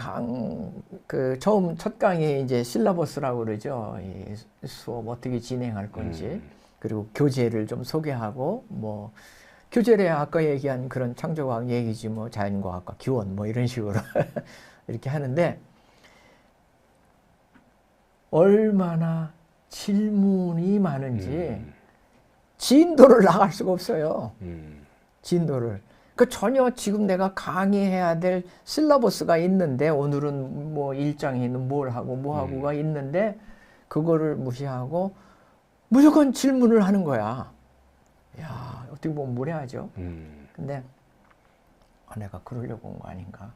처음 첫 강의 이제 실라버스라고 그러죠. 이 수업 어떻게 진행할 건지, 그리고 교재를 좀 소개하고, 뭐, 교재래 아까 얘기한 그런 창조과학 얘기지, 뭐, 자연과학과 기원, 뭐, 이런 식으로 이렇게 하는데, 얼마나 질문이 많은지, 진도를 나갈 수가 없어요. 진도를. 그 전혀 지금 내가 강의해야 될 실러버스가 있는데, 오늘은 뭐 일장에는 뭘 하고 뭐 하고가 있는데, 그거를 무시하고 무조건 질문을 하는 거야. 야, 어떻게 보면 무례하죠. 근데 내가 그러려고 온 거 아닌가.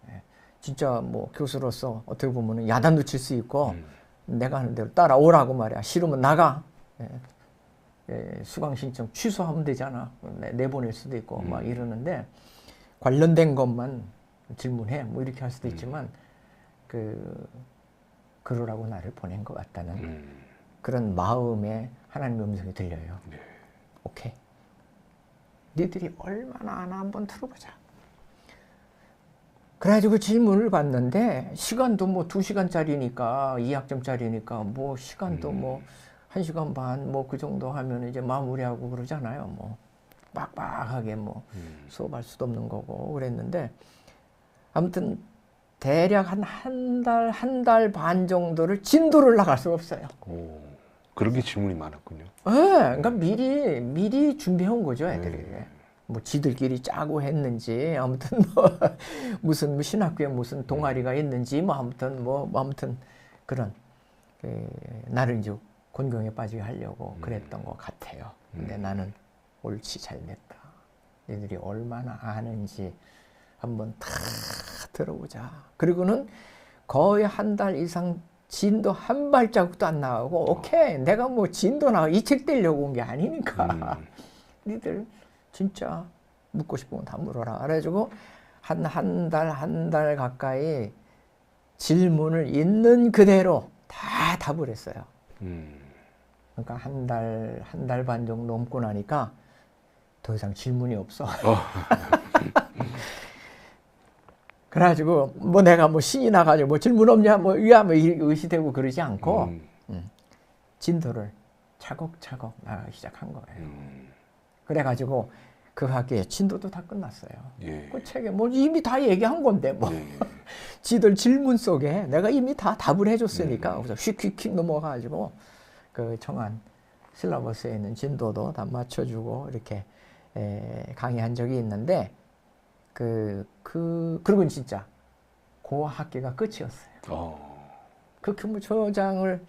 예, 진짜 뭐 교수로서 어떻게 보면 야단도 칠 수 있고, 내가 하는 대로 따라오라고 말이야. 싫으면 나가. 수강 신청 취소하면 되잖아. 내보낼 수도 있고 막 이러는데, 관련된 것만 질문해 뭐 이렇게 할 수도 있지만, 그러라고 나를 보낸 것 같다는 그런 마음에 하나님의 음성이 들려요. 네. 오케이, 니들이 얼마나 하나 한번 들어보자. 그래가지고 질문을 받는데, 시간도 뭐 2시간짜리니까 2학점짜리니까 뭐 시간도 뭐 1시간 반 뭐 그 정도 하면 이제 마무리하고 그러잖아요. 뭐 빡빡하게 뭐 수업할 수도 없는 거고 그랬는데, 아무튼 대략 한 달 반 정도를 진도를 나갈 수가 없어요. 오, 그렇게 질문이 많았군요. 네, 그러니까 미리 준비해 온 거죠, 애들이. 뭐 지들끼리 짜고 했는지, 아무튼 뭐 무슨 신학교에 무슨 동아리가 있는지, 뭐 아무튼 그런 나를 이제 곤경에 빠지게 하려고 그랬던 것 같아요. 근데 나는 옳지 잘냈다. 얘들이 얼마나 아는지 한번 다 들어보자. 그리고는 거의 한 달 이상 진도 한 발자국도 안 나가고, 오케이, 내가 뭐 진도 나가 이 책 떼려고 온 게 아니니까 니들 진짜 묻고 싶으면 다 물어라. 그래가지고 한 달 가까이 질문을 있는 그대로 다 답을 했어요. 그러니까 한 달 반 정도 넘고 나니까 더 이상 질문이 없어. 그래가지고 뭐 내가 뭐 신이 나가지고 뭐 질문 없냐 뭐 의시되고 그러지 않고 진도를 차곡차곡 나가기 시작한 거예요. 그래가지고 그 학기에 진도도 다 끝났어요. 예. 그 책에 뭐 이미 다 얘기한 건데 뭐 예. 지들 질문 속에 내가 이미 다 답을 해줬으니까 그래서 휙휙휙 넘어가가지고 그 청한 실라버스에 있는 진도도 다 맞춰주고 이렇게 강의한 적이 있는데, 그리고 진짜 그 학기가 끝이었어요. 그 교무처장을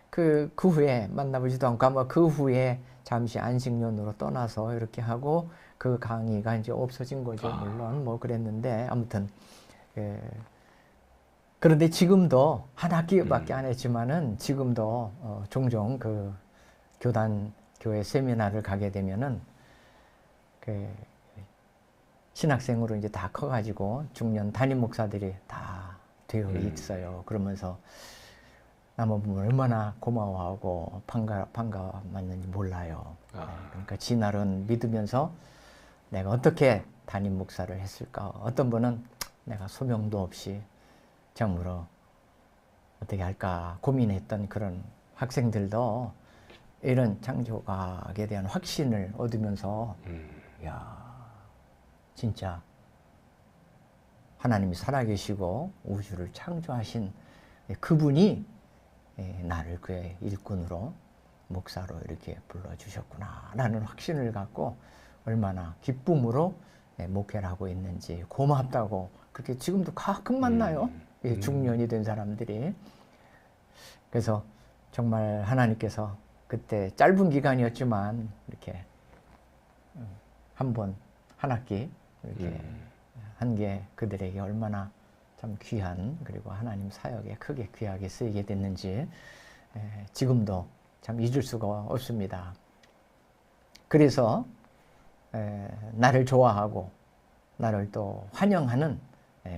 그 후에 만나보지도 않고, 아마 그 후에 잠시 안식년으로 떠나서 이렇게 하고 그 강의가 이제 없어진 거죠. 물론 뭐 그랬는데, 아무튼 그런데 지금도 한 학기밖에 안 했지만은 지금도 종종 그 교단 교회 세미나를 가게 되면은 그 신학생으로 이제 다 커가지고 중년 담임 목사들이 다 되어 있어요. 그러면서 나만 보면 얼마나 고마워하고 반가웠는지 몰라요. 그러니까 지날은 믿으면서 내가 어떻게 담임 목사를 했을까. 어떤 분은 내가 소명도 없이 정으로 어떻게 할까 고민했던 그런 학생들도 이런 창조과학에 대한 확신을 얻으면서 야, 진짜 하나님이 살아계시고 우주를 창조하신 그분이 나를 그의 일꾼으로 목사로 이렇게 불러주셨구나 라는 확신을 갖고 얼마나 기쁨으로 목회를 하고 있는지, 고맙다고 그렇게 지금도 가끔 만나요. 중년이 된 사람들이. 그래서 정말 하나님께서 그때 짧은 기간이었지만 이렇게 한 학기 이렇게 한 게 그들에게 얼마나 참 귀한, 그리고 하나님 사역에 크게 귀하게 쓰이게 됐는지 지금도 참 잊을 수가 없습니다. 그래서 나를 좋아하고 나를 또 환영하는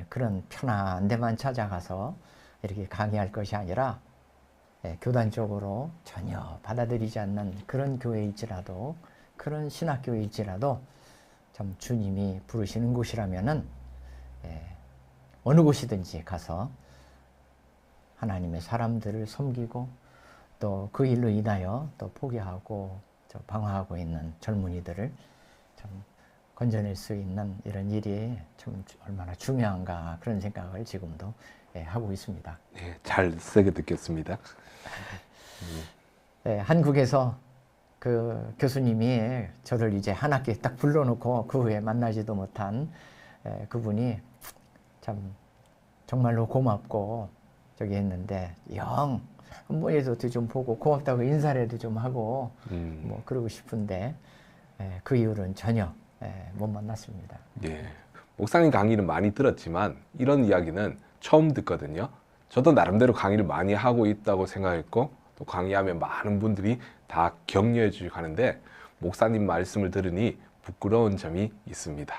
그런 편한 데만 찾아가서 이렇게 강의할 것이 아니라 교단적으로 전혀 받아들이지 않는 그런 교회일지라도, 그런 신학교일지라도 참 주님이 부르시는 곳이라면은 어느 곳이든지 가서 하나님의 사람들을 섬기고 또 그 일로 인하여 또 포기하고 방황하고 있는 젊은이들을 참 건져낼 수 있는 이런 일이 참 얼마나 중요한가, 그런 생각을 지금도 하고 있습니다. 네, 잘 세게 듣겠습니다. 한국에서 그 교수님이 저를 이제 한 학기에 딱 불러놓고 그 후에 만나지도 못한 그분이 참 정말로 고맙고 저기 했는데, 영 한번에도 좀 보고 고맙다고 인사라도 좀 하고 뭐 그러고 싶은데 그 이후로는 전혀 못 만났습니다. 예. 목사님 강의는 많이 들었지만 이런 이야기는 처음 듣거든요. 저도 나름대로 강의를 많이 하고 있다고 생각했고, 또 강의하면 많은 분들이 다 격려해 주시고 하는데, 목사님 말씀을 들으니 부끄러운 점이 있습니다.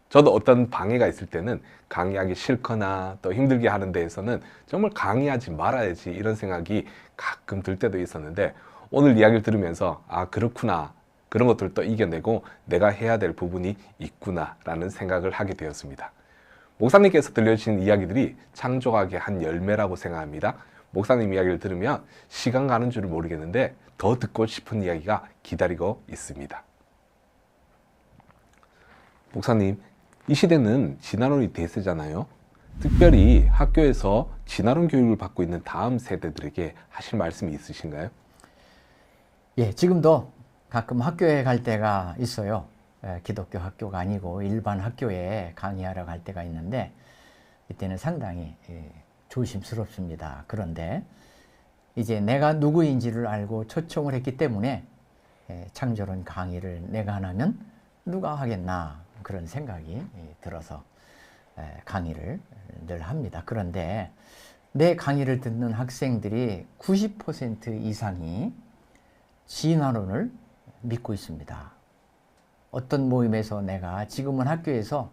저도 어떤 방해가 있을 때는 강의하기 싫거나 또 힘들게 하는 데에서는 정말 강의하지 말아야지 이런 생각이 가끔 들 때도 있었는데, 오늘 이야기를 들으면서 아, 그렇구나, 그런 것들도 이겨내고 내가 해야 될 부분이 있구나 라는 생각을 하게 되었습니다. 목사님께서 들려주신 이야기들이 창조학의 한 열매라고 생각합니다. 목사님 이야기를 들으면 시간 가는 줄을 모르겠는데 더 듣고 싶은 이야기가 기다리고 있습니다. 목사님, 이 시대는 진화론이 대세잖아요. 특별히 학교에서 진화론 교육을 받고 있는 다음 세대들에게 하실 말씀이 있으신가요? 예, 지금도 가끔 학교에 갈 때가 있어요. 기독교 학교가 아니고 일반 학교에 강의하러 갈 때가 있는데, 이때는 상당히 조심스럽습니다. 그런데 이제 내가 누구인지를 알고 초청을 했기 때문에 창조론 강의를 내가 안 하면 누가 하겠나, 그런 생각이 들어서 강의를 늘 합니다. 그런데 내 강의를 듣는 학생들이 90% 이상이 진화론을 믿고 있습니다. 어떤 모임에서 내가 지금은 학교에서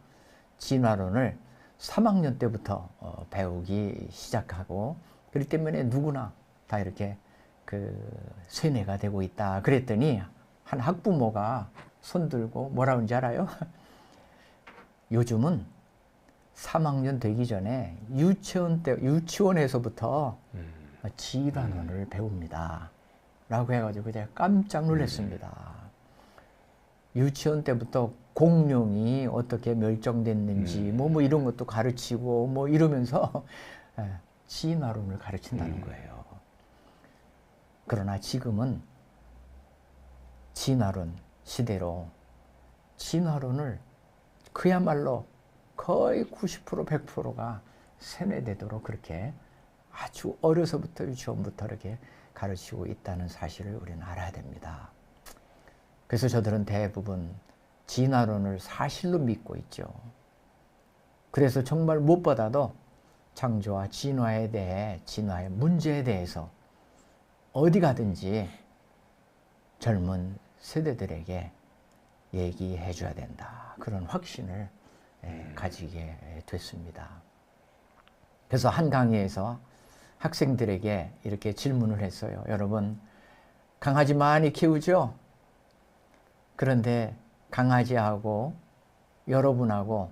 진화론을 3학년 때부터 배우기 시작하고, 그렇기 때문에 누구나 다 이렇게 그 세뇌가 되고 있다 그랬더니, 한 학부모가 손들고 뭐라 그런지 알아요? 요즘은 3학년 되기 전에 유치원에서부터 진화론을 배웁니다 라고 해가지고 제가 깜짝 놀랐습니다. 유치원 때부터 공룡이 어떻게 멸종됐는지 뭐 이런 것도 가르치고 뭐 이러면서 진화론을 가르친다는 거예요. 그러나 지금은 진화론 시대로 진화론을 그야말로 거의 90% 100%가 세뇌되도록 그렇게 아주 어려서부터 유치원부터 이렇게 가르치고 있다는 사실을 우리는 알아야 됩니다. 그래서 저들은 대부분 진화론을 사실로 믿고 있죠. 그래서 정말 무엇보다도 창조와 진화에 대해, 진화의 문제에 대해서 어디 가든지 젊은 세대들에게 얘기해 줘야 된다, 그런 확신을 가지게 됐습니다. 그래서 한 강의에서 학생들에게 이렇게 질문을 했어요. 여러분, 강아지 많이 키우죠? 그런데 강아지하고 여러분하고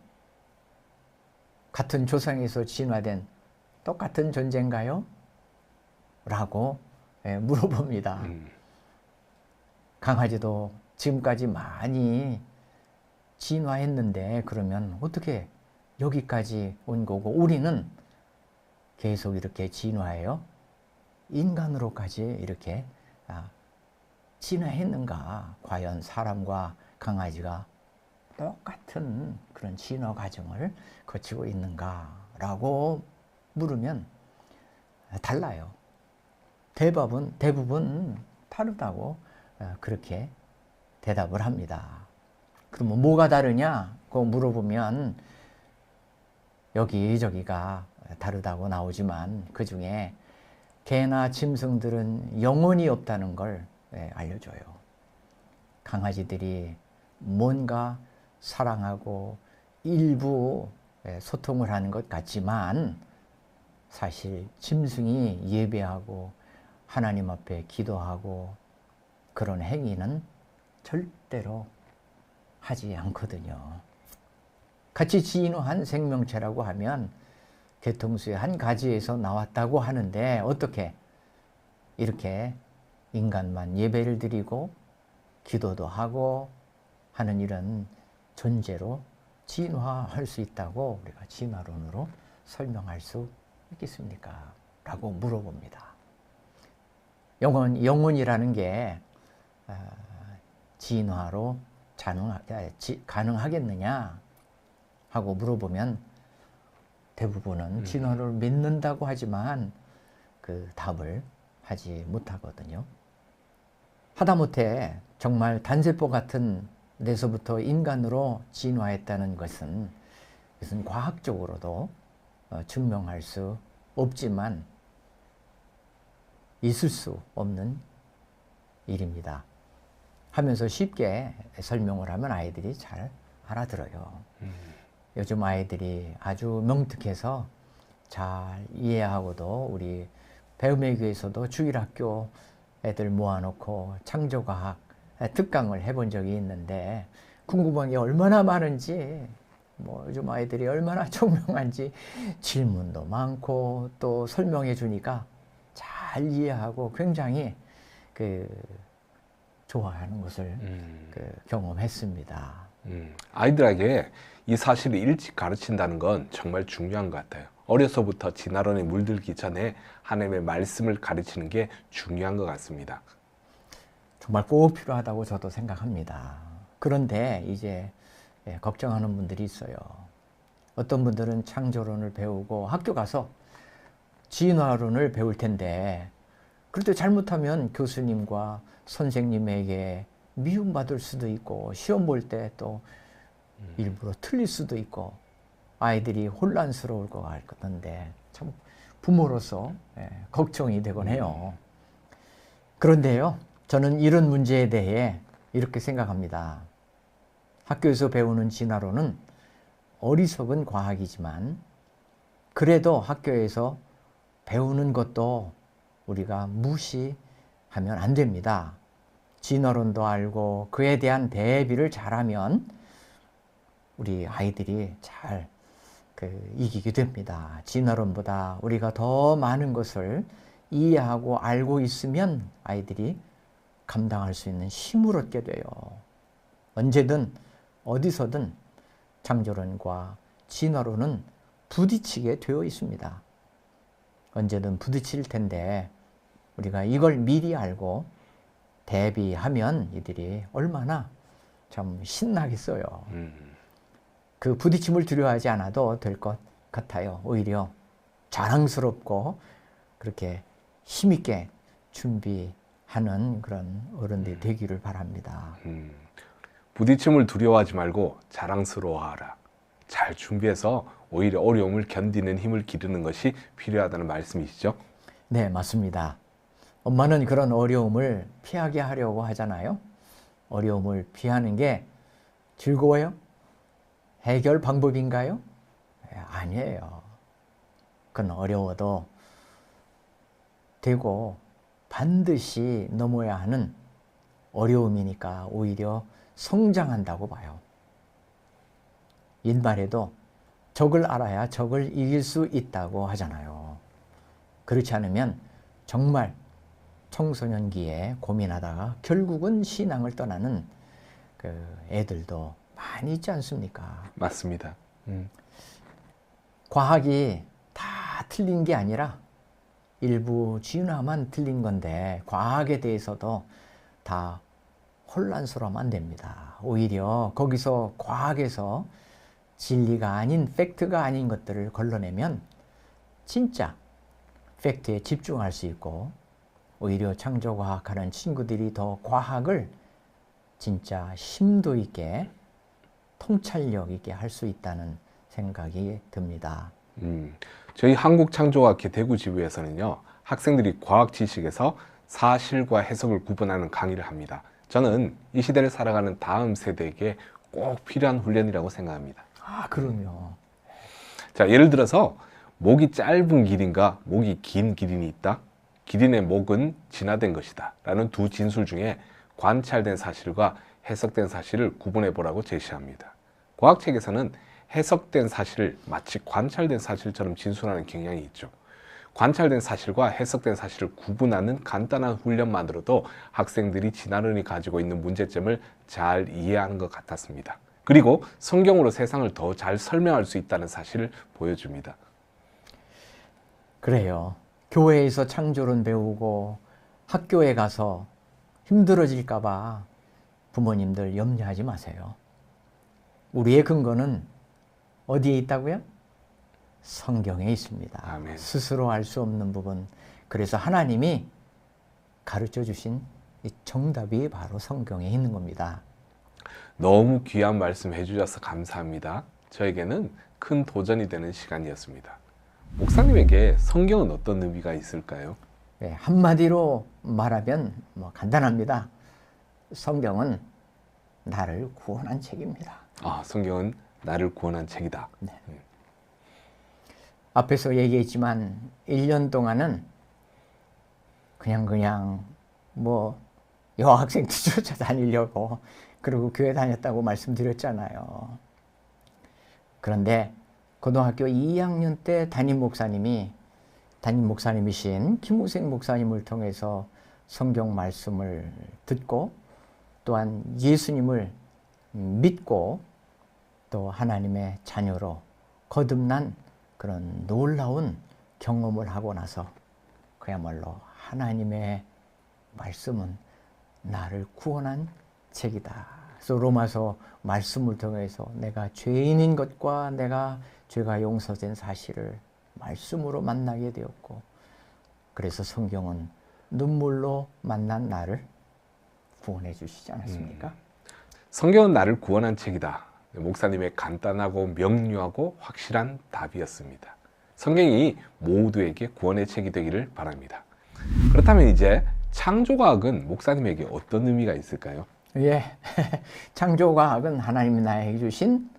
같은 조상에서 진화된 똑같은 존재인가요? 라고 물어봅니다. 강아지도 지금까지 많이 진화했는데 그러면 어떻게 여기까지 온 거고, 우리는 계속 이렇게 진화해요? 인간으로까지 이렇게 진화했는가? 과연 사람과 강아지가 똑같은 그런 진화 과정을 거치고 있는가? 라고 물으면 달라요. 대부분 다르다고 그렇게 대답을 합니다. 그러면 뭐가 다르냐? 고 물어보면 여기저기가 다르다고 나오지만 그 중에 개나 짐승들은 영혼이 없다는 걸 알려줘요. 강아지들이 뭔가 사랑하고 일부 소통을 하는 것 같지만 사실 짐승이 예배하고 하나님 앞에 기도하고 그런 행위는 절대로 하지 않거든요. 같이 진화한 생명체라고 하면 개통수의 한 가지에서 나왔다고 하는데 어떻게 이렇게 인간만 예배를 드리고 기도도 하고 하는 이런 존재로 진화할 수 있다고 우리가 진화론으로 설명할 수 있겠습니까? 라고 물어봅니다. 영혼이라는 게 진화로 가능하겠느냐 하고 물어보면 대부분은 진화를 믿는다고 하지만 그 답을 하지 못하거든요. 하다못해 정말 단세포 같은 데서부터 인간으로 진화했다는 것은 과학적으로도 증명할 수 없지만 있을 수 없는 일입니다. 하면서 쉽게 설명을 하면 아이들이 잘 알아들어요. 요즘 아이들이 아주 명특해서 잘 이해하고도 우리 배움의 교회에서도 주일학교 애들 모아놓고 창조과학 특강을 해본 적이 있는데 궁금한 게 얼마나 많은지 요즘 아이들이 얼마나 총명한지 질문도 많고 또 설명해 주니까 잘 이해하고 굉장히 좋아하는 것을 경험했습니다. 아이들에게 이 사실을 일찍 가르친다는 건 정말 중요한 것 같아요. 어려서부터 진화론에 물들기 전에 하나님의 말씀을 가르치는 게 중요한 것 같습니다. 정말 꼭 필요하다고 저도 생각합니다. 그런데 이제 걱정하는 분들이 있어요. 어떤 분들은 창조론을 배우고 학교 가서 진화론을 배울 텐데 그럴 때 잘못하면 교수님과 선생님에게 미움받을 수도 있고 시험 볼 때 또 일부러 틀릴 수도 있고 아이들이 혼란스러울 것 같은데 참 부모로서 걱정이 되곤 해요. 그런데요, 저는 이런 문제에 대해 이렇게 생각합니다. 학교에서 배우는 진화론은 어리석은 과학이지만 그래도 학교에서 배우는 것도 우리가 무시하면 안 됩니다. 진화론도 알고 그에 대한 대비를 잘하면 우리 아이들이 잘 이기게 됩니다. 진화론보다 우리가 더 많은 것을 이해하고 알고 있으면 아이들이 감당할 수 있는 힘을 얻게 돼요. 언제든 어디서든 창조론과 진화론은 부딪히게 되어 있습니다. 언제든 부딪힐 텐데 우리가 이걸 미리 알고 대비하면 이들이 얼마나 참 신나겠어요. 그 부딪힘을 두려워하지 않아도 될 것 같아요. 오히려 자랑스럽고 그렇게 힘있게 준비하는 그런 어른들이 되기를 바랍니다. 부딪힘을 두려워하지 말고 자랑스러워하라. 잘 준비해서 오히려 어려움을 견디는 힘을 기르는 것이 필요하다는 말씀이시죠? 네, 맞습니다. 엄마는 그런 어려움을 피하게 하려고 하잖아요. 어려움을 피하는 게 즐거워요? 해결 방법인가요? 아니에요. 그건 어려워도 되고 반드시 넘어야 하는 어려움이니까 오히려 성장한다고 봐요. 옛말에도 적을 알아야 적을 이길 수 있다고 하잖아요. 그렇지 않으면 정말 청소년기에 고민하다가 결국은 신앙을 떠나는 애들도 많이 있지 않습니까? 맞습니다. 과학이 다 틀린 게 아니라 일부 진화만 틀린 건데 과학에 대해서도 다 혼란스러우면 안 됩니다. 오히려 거기서 과학에서 진리가 아닌 팩트가 아닌 것들을 걸러내면 진짜 팩트에 집중할 수 있고 오히려 창조과학하는 친구들이 더 과학을 진짜 심도 있게 통찰력 있게 할 수 있다는 생각이 듭니다. 저희 한국창조과학회 대구지부에서는요, 학생들이 과학 지식에서 사실과 해석을 구분하는 강의를 합니다. 저는 이 시대를 살아가는 다음 세대에게 꼭 필요한 훈련이라고 생각합니다. 아, 그럼요. 자, 예를 들어서 목이 짧은 기린과 목이 긴 기린이 있다. 기린의 목은 진화된 것이다 라는 두 진술 중에 관찰된 사실과 해석된 사실을 구분해 보라고 제시합니다. 과학책에서는 해석된 사실을 마치 관찰된 사실처럼 진술하는 경향이 있죠. 관찰된 사실과 해석된 사실을 구분하는 간단한 훈련만으로도 학생들이 진화론이 가지고 있는 문제점을 잘 이해하는 것 같았습니다. 그리고 성경으로 세상을 더 잘 설명할 수 있다는 사실을 보여줍니다. 그래요. 교회에서 창조론 배우고 학교에 가서 힘들어질까 봐 부모님들 염려하지 마세요. 우리의 근거는 어디에 있다고요? 성경에 있습니다. 아멘. 스스로 알 수 없는 부분. 그래서 하나님이 가르쳐 주신 이 정답이 바로 성경에 있는 겁니다. 너무 귀한 말씀 해주셔서 감사합니다. 저에게는 큰 도전이 되는 시간이었습니다. 목사님에게 성경은 어떤 의미가 있을까요? 네, 한마디로 말하면 간단합니다. 성경은 나를 구원한 책입니다. 성경은 나를 구원한 책이다. 네. 앞에서 얘기했지만 1년 동안은 그냥 여학생 쫓아다니려고 그리고 교회 다녔다고 말씀드렸잖아요. 그런데 고등학교 2학년 때 담임 목사님이신 김우생 목사님을 통해서 성경 말씀을 듣고 또한 예수님을 믿고 또 하나님의 자녀로 거듭난 그런 놀라운 경험을 하고 나서 그야말로 하나님의 말씀은 나를 구원한 책이다. 그래서 로마서 말씀을 통해서 내가 죄인인 것과 내가 죄가 용서된 사실을 말씀으로 만나게 되었고, 그래서 성경은 눈물로 만난 나를 구원해 주시지 않았습니까? 성경은 나를 구원한 책이다. 목사님의 간단하고 명료하고 확실한 답이었습니다. 성경이 모두에게 구원의 책이 되기를 바랍니다. 그렇다면 이제 창조과학은 목사님에게 어떤 의미가 있을까요? 예, 창조과학은 하나님이 나에게 주신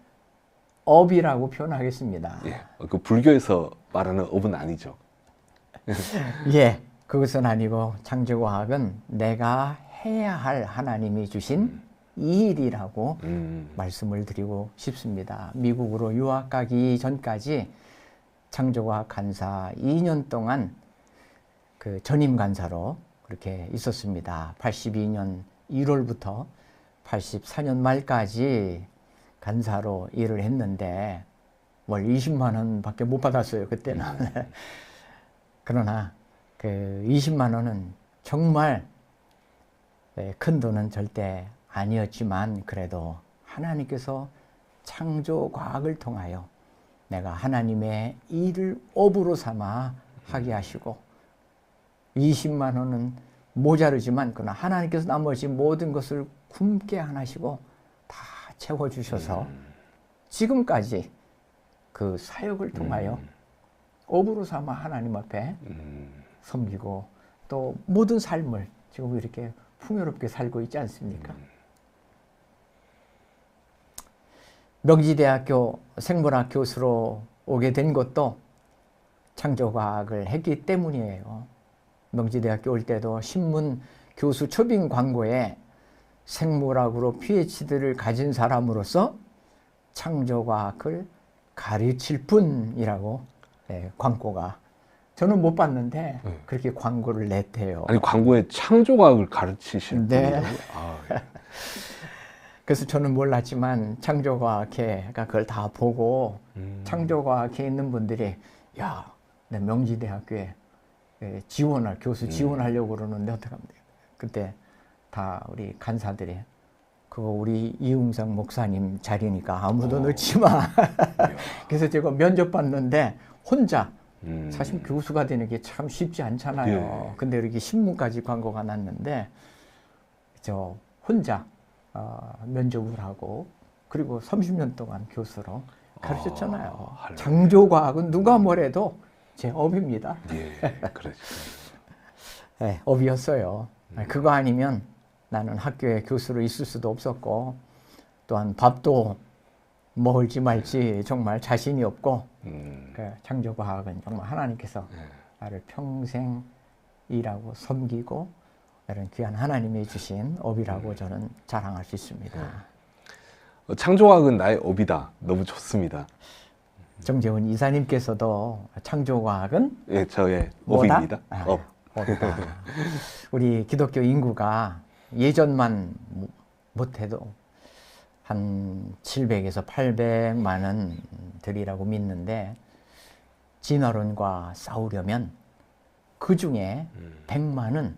업이라고 표현하겠습니다. 예, 그 불교에서 말하는 업은 아니죠. 예, 그것은 아니고 창조과학은 내가 해야 할 하나님이 주신 이 일이라고 말씀을 드리고 싶습니다. 미국으로 유학 가기 전까지 창조과학 간사 2년 동안 그 전임 간사로 그렇게 있었습니다. 82년 1월부터 84년 말까지 간사로 일을 했는데 월 20만 원밖에 못 받았어요, 그때는. 그러나 그 20만 원은 정말 큰 돈은 절대 아니었지만 그래도 하나님께서 창조과학을 통하여 내가 하나님의 일을 업으로 삼아 하게 하시고 20만 원은 모자르지만 그러나 하나님께서 나머지 모든 것을 굶게 하시고 다 채워주셔서 지금까지 그 사역을 통하여 업으로 삼아 하나님 앞에 섬기고 또 모든 삶을 지금 이렇게 풍요롭게 살고 있지 않습니까? 명지대학교 생물학 교수로 오게 된 것도 창조과학을 했기 때문이에요. 명지대학교 올 때도 신문 교수 초빙 광고에 생물학으로 PhD를 가진 사람으로서 창조과학을 가르칠 뿐이라고 광고가, 저는 못 봤는데 그렇게 광고를 냈대요. 아니, 광고에 창조과학을 가르치시는 네. 분이라고요? 예. 그래서 저는 몰랐지만 창조과학회가 그걸 다 보고 창조과학회에 있는 분들이 야, 내 명지대학교에 교수 지원하려고 그러는데 어떡하면 돼요? 그때 다 우리 간사들이 그거 우리 이웅상 목사님 자리니까 아무도 넣지 마. 그래서 제가 면접 봤는데 혼자 사실 교수가 되는 게 참 쉽지 않잖아요. 근데 이렇게 신문까지 광고가 났는데 저 혼자 면접을 하고 그리고 30년 동안 교수로 가르쳤잖아요. 창조과학은 누가 뭐래도 제 업입니다. 예, 그렇죠. 네, 업이었어요. 그거 아니면 나는 학교에 교수로 있을 수도 없었고 또한 밥도 먹을지 말지 정말 자신이 없고 그 창조과학은 정말 하나님께서 나를 평생 일하고 섬기고 이런 귀한 하나님이 주신 업이라고 저는 자랑할 수 있습니다. 창조과학은 나의 업이다. 너무 좋습니다. 정재훈 이사님께서도 창조과학은 예, 저의 뭐다? 업입니다. 업. 업이다. 우리 기독교 인구가 예전만 못해도 한 700에서 800만 원들이라고 믿는데 진화론과 싸우려면 그 중에 100만은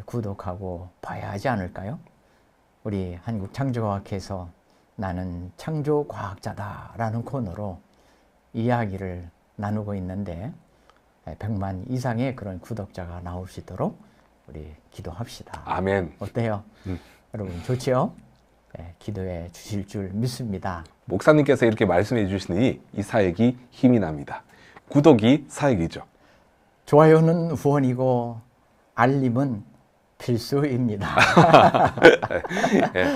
구독하고 봐야 하지 않을까요? 우리 한국창조과학회에서 나는 창조과학자다라는 코너로 이야기를 나누고 있는데 100만 이상의 그런 구독자가 나올 수 있도록 우리 기도합시다. 아멘. 어때요? 여러분 좋지요? 네, 기도해 주실 줄 믿습니다. 목사님께서 이렇게 말씀해 주시니 이 사역이 힘이 납니다. 구독이 사역이죠. 좋아요는 후원이고 알림은 필수입니다. 예.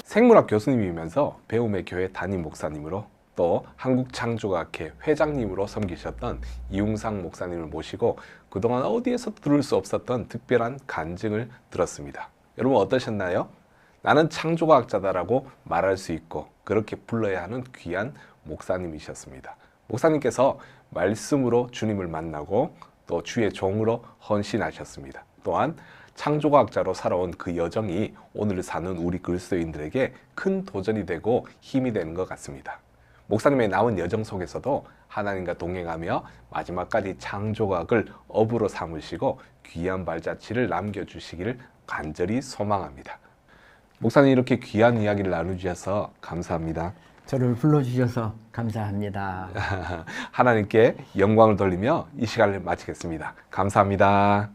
생물학 교수님이면서 배움의 교회 담임 목사님으로 또 한국창조과학회 회장님으로 섬기셨던 이웅상 목사님을 모시고 그동안 어디에서 들을 수 없었던 특별한 간증을 들었습니다. 여러분 어떠셨나요? 나는 창조과학자다라고 말할 수 있고 그렇게 불러야 하는 귀한 목사님이셨습니다. 목사님께서 말씀으로 주님을 만나고 또 주의 종으로 헌신하셨습니다. 또한 창조과학자로 살아온 그 여정이 오늘 사는 우리 그리스도인들에게 큰 도전이 되고 힘이 되는 것 같습니다. 목사님의 남은 여정 속에서도 하나님과 동행하며 마지막까지 창조과학을 업으로 삼으시고 귀한 발자취를 남겨주시기를 간절히 소망합니다. 목사님 이렇게 귀한 이야기를 나누셔서 감사합니다. 저를 불러주셔서 감사합니다. 하나님께 영광을 돌리며 이 시간을 마치겠습니다. 감사합니다.